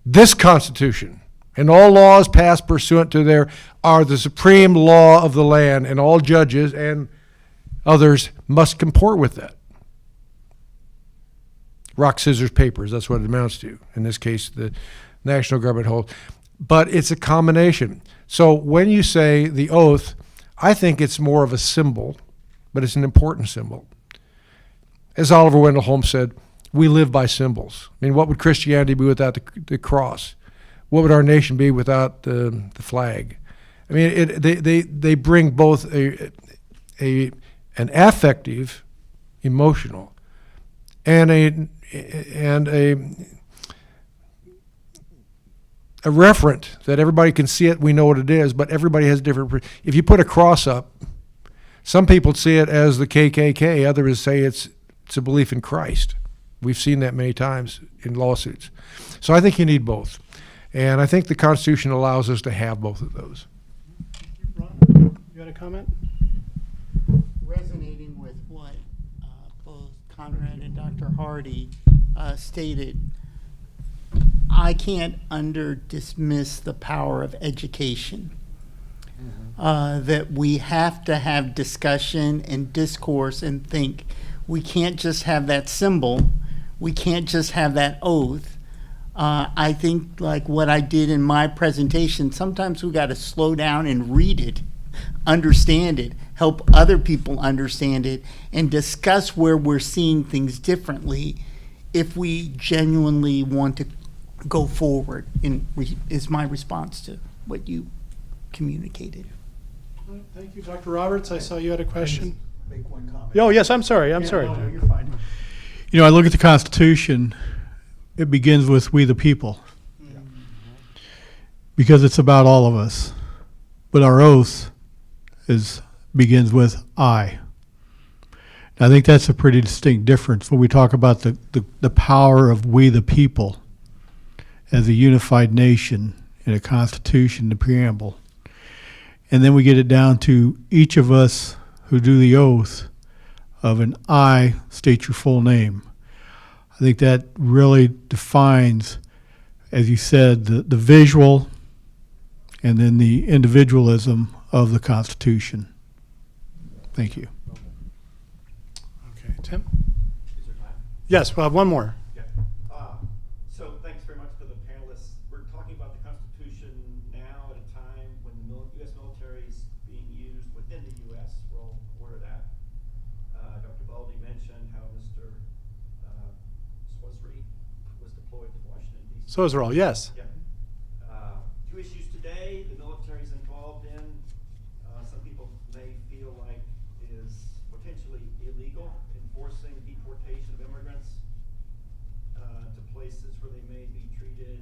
This Constitution and all laws passed pursuant to there are the supreme law of the land, and all judges and others must comport with that. Rock, scissors, papers, that's what it amounts to. In this case, the national government holds. But it's a combination. So when you say the oath, I think it's more of a symbol, but it's an important symbol. As Oliver Wendell Holmes said, we live by symbols. I mean, what would Christianity be without the cross? What would our nation be without the flag? I mean, they bring both an affective, emotional, and a referent that everybody can see it. We know what it is, but everybody has different. If you put a cross up, some people see it as the KKK. Others say it's a belief in Christ. We've seen that many times in lawsuits. So I think you need both. And I think the Constitution allows us to have both of those. Ron, you had a comment? Resonating with what both Conrad and Dr. Hardy stated, I can't dismiss the power of education. That we have to have discussion and discourse and think. We can't just have that symbol. We can't just have that oath. I think like what I did in my presentation, sometimes we got to slow down and read it, understand it, help other people understand it, and discuss where we're seeing things differently if we genuinely want to go forward, is my response to what you communicated. Thank you, Dr. Roberts. I saw you had a question. Make one comment. Oh, yes, I'm sorry. I'm sorry. No, you're fine. You know, I look at the Constitution, it begins with we the people. Because it's about all of us. But our oath begins with I. And I think that's a pretty distinct difference when we talk about the power of we the people as a unified nation in a constitution, the preamble. And then we get it down to each of us who do the oath of an I, state your full name. I think that really defines, as you said, the visual and then the individualism of the Constitution. Thank you. Okay, Tim? Yes, we'll have one more. So thanks very much to the panelists. We're talking about the Constitution now at a time when the U.S. military is being used within the U.S. We're all aware of that. Dr. Baldi mentioned how Mr. Swasri was deployed to Washington, D.C. So is Earl, yes. Yeah. Two issues today the military's involved in. Some people may feel like is potentially illegal, enforcing deportation of immigrants to places where they may be treated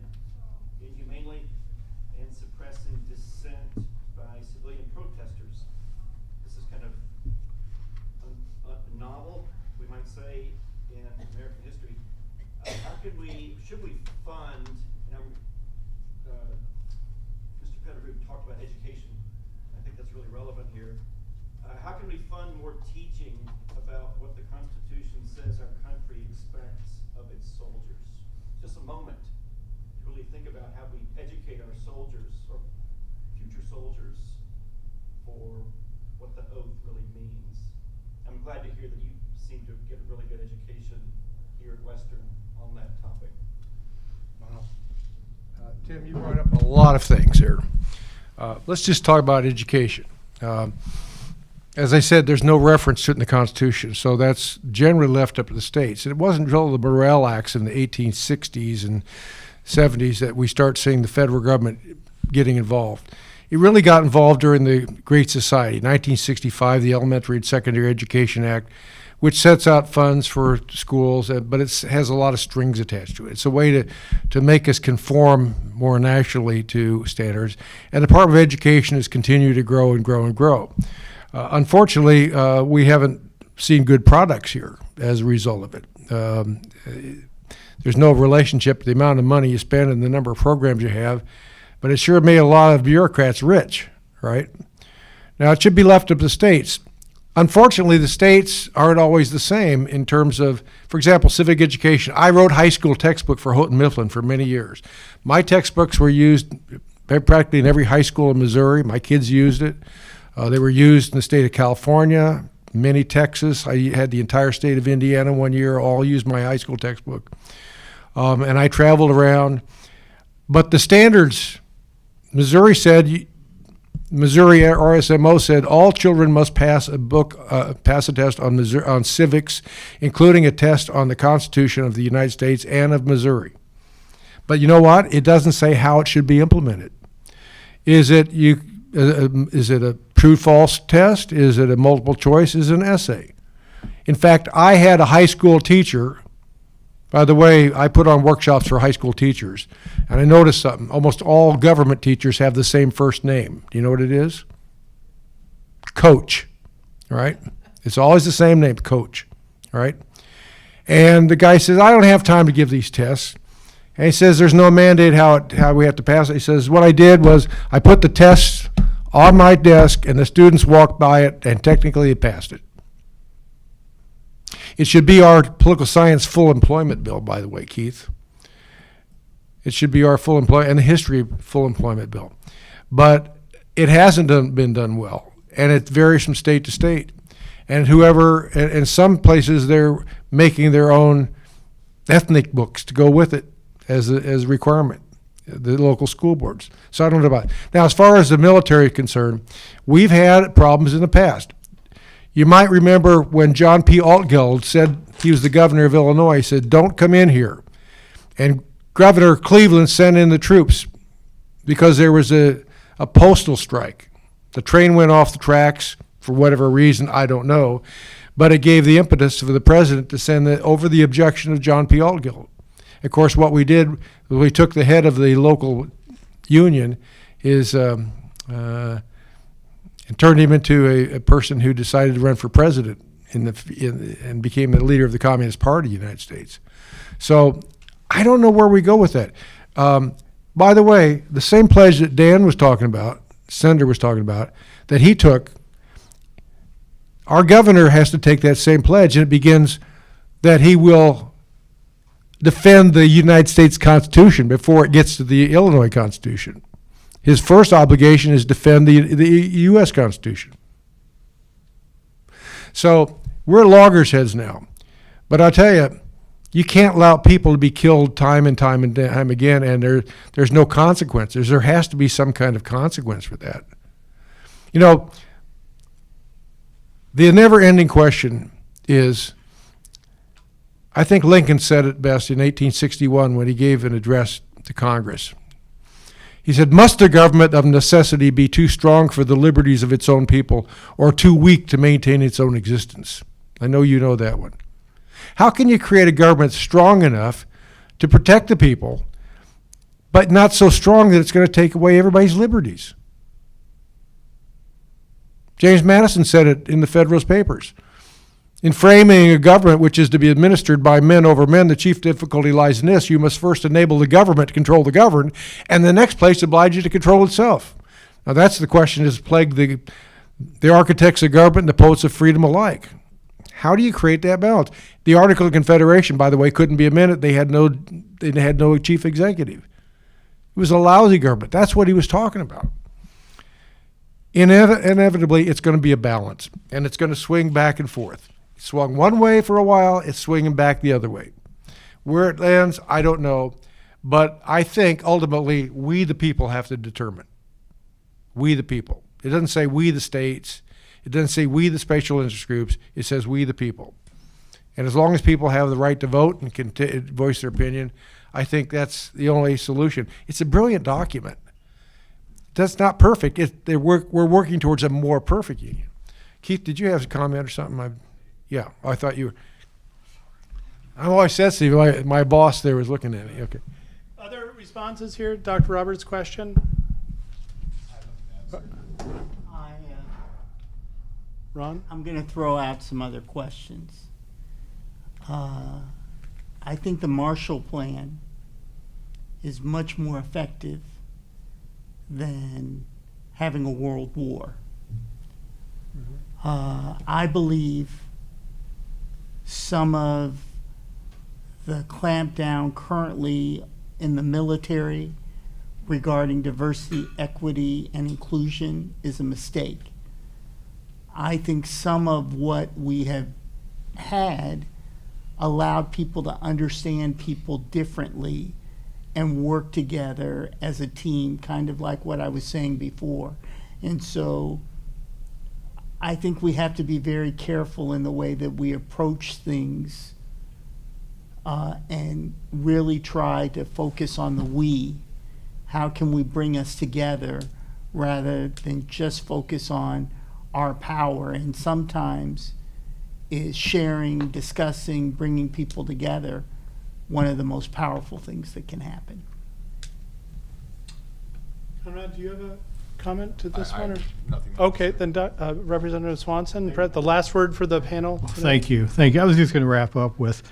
inhumanely, and suppressing dissent by civilian protesters. This is kind of novel, we might say, in American history. Should we fund, Mr. Pettigrew talked about education. I think that's really relevant here. How can we fund more teaching about what the Constitution says our country expects of its soldiers? Just a moment to really think about how we educate our soldiers or future soldiers for what the oath really means. I'm glad to hear that you seem to get a really good education here at Western on that topic. Wow. Tim, you brought up a lot of things here. Let's just talk about education. as I said, there's no reference to it in the Constitution, so that's generally left up to the states. And it wasn't until the Morrill Acts in the 1860s and 70s that we start seeing the federal government getting involved. It really got involved during the Great Society, 1965, the Elementary and Secondary Education Act, which sets out funds for schools, but it has a lot of strings attached to it. It's a way to make us conform more nationally to standards. And the Department of Education has continued to grow and grow and grow. Unfortunately, we haven't seen good products here as a result of it. There's no relationship to the amount of money you spend and the number of programs you have, but it sure made a lot of bureaucrats rich, right? Now, it should be left up to the states. Unfortunately, the states aren't always the same in terms of, for example, civic education. I wrote high school textbook for Houghton Mifflin for many years. My textbooks were used practically in every high school in Missouri. My kids used it. They were used in the state of California, many Texas. I had the entire state of Indiana one year, all used my high school textbook. And I traveled around. But the standards, Missouri RSMO said all children must pass a test on civics, including a test on the Constitution of the United States and of Missouri. But you know what? It doesn't say how it should be implemented. Is it a true-false test? Is it a multiple choice? Is it an essay? In fact, I had a high school teacher. By the way, I put on workshops for high school teachers, and I noticed something. Almost all government teachers have the same first name. Do you know what it is? Coach, right? It's always the same name, Coach, right? And the guy says, I don't have time to give these tests. And he says, there's no mandate how we have to pass it. He says, what I did was I put the tests on my desk, and the students walked by it, and technically they passed it. It should be our political science full employment bill, by the way, Keith. It should be our full employment and the history full employment bill. But it hasn't been done well, and it varies from state to state. And in some places they're making their own ethnic books to go with it as a requirement, the local school boards. So I don't know about it. Now, as far as the military is concerned, we've had problems in the past. You might remember when John P. Altgeld said, he was the governor of Illinois, he said, don't come in here. And Governor Cleveland sent in the troops because there was a postal strike. The train went off the tracks for whatever reason, I don't know, but it gave the impetus for the president to send over the objection of John P. Altgeld. Of course, what we did was we took the head of the local union and turned him into a person who decided to run for president and became the leader of the Communist Party of the United States. So I don't know where we go with that. By the way, the same pledge that Dan was talking about, Senator was talking about, that he took, our governor has to take that same pledge, and it begins that he will defend the United States Constitution before it gets to the Illinois Constitution. His first obligation is defend the U.S. Constitution. So we're loggerheads now. But I'll tell you, you can't allow people to be killed time and time again, and there's no consequences. There has to be some kind of consequence for that. You know, the never-ending question is, I think Lincoln said it best in 1861 when he gave an address to Congress. He said, must the government of necessity be too strong for the liberties of its own people or too weak to maintain its own existence? I know you know that one. How can you create a government strong enough to protect the people, but not so strong that it's going to take away everybody's liberties? James Madison said it in the Federalist Papers. In framing a government which is to be administered by men over men, the chief difficulty lies in this: you must first enable the government to control the governed, and the next place oblige it to control itself. Now that's the question that has plagued the architects of government and the poets of freedom alike. How do you create that balance? The Articles of Confederation, by the way, couldn't be amended. They had no chief executive. It was a lousy government. That's what he was talking about. Inevitably, it's going to be a balance, and it's going to swing back and forth. It swung one way for a while, it's swinging back the other way. Where it lands, I don't know, but I think ultimately we the people have to determine. We the people. It doesn't say we the states. It doesn't say we, the special interest groups. It says we, the people. And as long as people have the right to vote and can voice their opinion, I think that's the only solution. It's a brilliant document. That's not perfect. We're working towards a more perfect union. Keith, did you have a comment or something? I thought you were. I'm always sensitive. My boss there was looking at me. Okay. Other responses here, Dr. Roberts' question? Ron? I'm going to throw out some other questions. I think the Marshall Plan is much more effective than having a world war. I believe some of the clampdown currently in the military regarding diversity, equity, and inclusion is a mistake. I think some of what we have had allowed people to understand people differently and work together as a team, kind of like what I was saying before. And so I think we have to be very careful in the way that we approach things and really try to focus on the we. How can we bring us together rather than just focus on our power? And sometimes is sharing, discussing, bringing people together one of the most powerful things that can happen. Conrad, do you have a comment to this one? Or? Nothing. Okay, then Representative Swanson, Brett, the last word for the panel. Thank you. I was just going to wrap up with,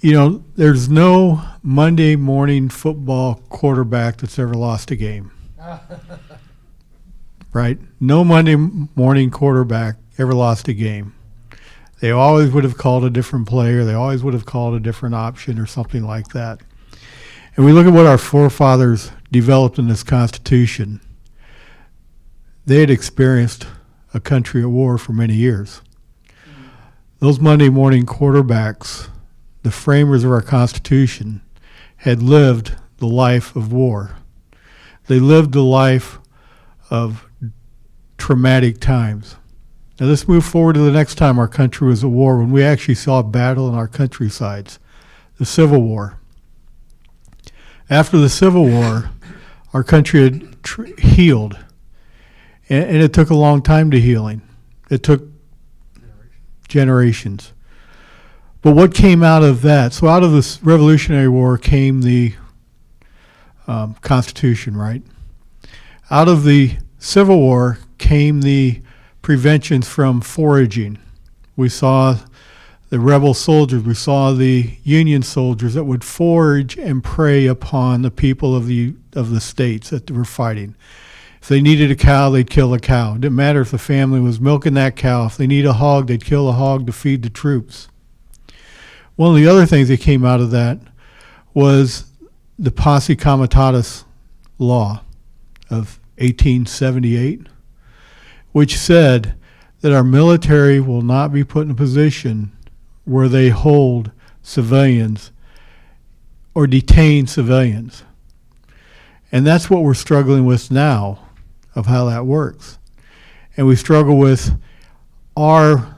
there's no Monday morning football quarterback that's ever lost a game. Right? No Monday morning quarterback ever lost a game. They always would have called a different player. They always would have called a different option or something like that. And we look at what our forefathers developed in this Constitution. They had experienced a country at war for many years. Those Monday morning quarterbacks, the framers of our Constitution, had lived the life of war. They lived the life of traumatic times. Now let's move forward to the next time our country was at war, when we actually saw a battle in our countrysides, the Civil War. After the Civil War, our country had healed, and it took a long time to healing. It took generations. But what came out of that? So out of this Revolutionary War came the Constitution, right? Out of the Civil War came the preventions from foraging. We saw the rebel soldiers, we saw the Union soldiers that would forage and prey upon the people of the states that were fighting. If they needed a cow, they'd kill a cow. It didn't matter if the family was milking that cow. If they need a hog, they'd kill a hog to feed the troops. One of the other things that came out of that was the Posse Comitatus law of 1878, which said that our military will not be put in a position where they hold civilians or detain civilians. And that's what we're struggling with now, of how that works. And we struggle with, are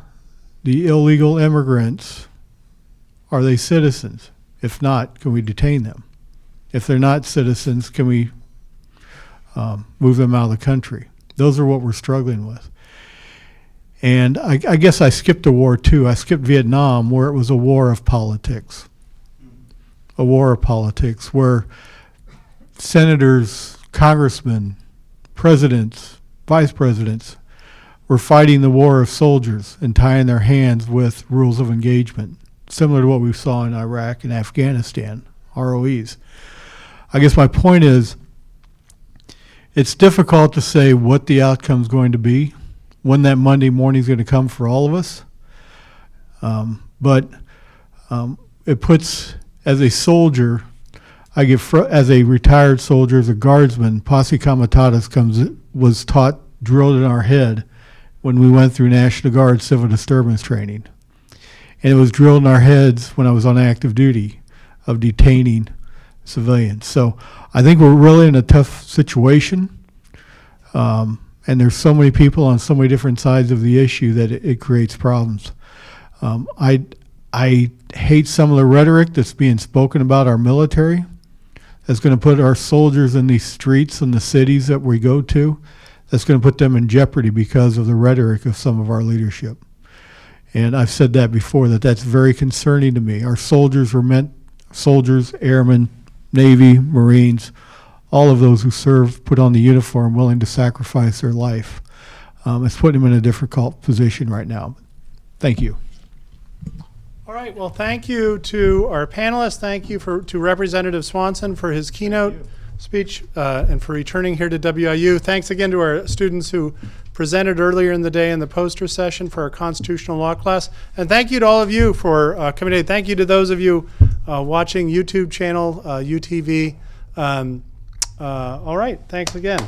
the illegal immigrants, are they citizens? If not, can we detain them? If they're not citizens, can we move them out of the country? Those are what we're struggling with. And I guess I skipped a war too. I skipped Vietnam, where it was a war of politics. A war of politics where senators, congressmen, presidents, vice presidents were fighting the war of soldiers and tying their hands with rules of engagement, similar to what we saw in Iraq and Afghanistan, ROEs. I guess my point is, it's difficult to say what the outcome is going to be, when that Monday morning is going to come for all of us. But it puts, as a soldier, as a retired soldier, as a guardsman, Posse Comitatus was taught, drilled in our head when we went through National Guard civil disturbance training. And it was drilled in our heads when I was on active duty of detaining civilians. So I think we're really in a tough situation. and there's so many people on so many different sides of the issue that it creates problems. I hate some of the rhetoric that's being spoken about our military. That's going to put our soldiers in these streets in the cities that we go to. That's going to put them in jeopardy because of the rhetoric of some of our leadership. And I've said that before, that's very concerning to me. Our soldiers were meant, soldiers, airmen, Navy, Marines, all of those who serve, put on the uniform, willing to sacrifice their life. It's putting them in a difficult position right now. Thank you. All right, well, thank you to our panelists. Thank you to Representative Swanson for his keynote speech and for returning here to WIU. Thanks again to our students who presented earlier in the day in the poster session for our constitutional law class. And thank you to all of you for coming today. Thank you to those of you watching YouTube channel, UTV. All right, thanks again.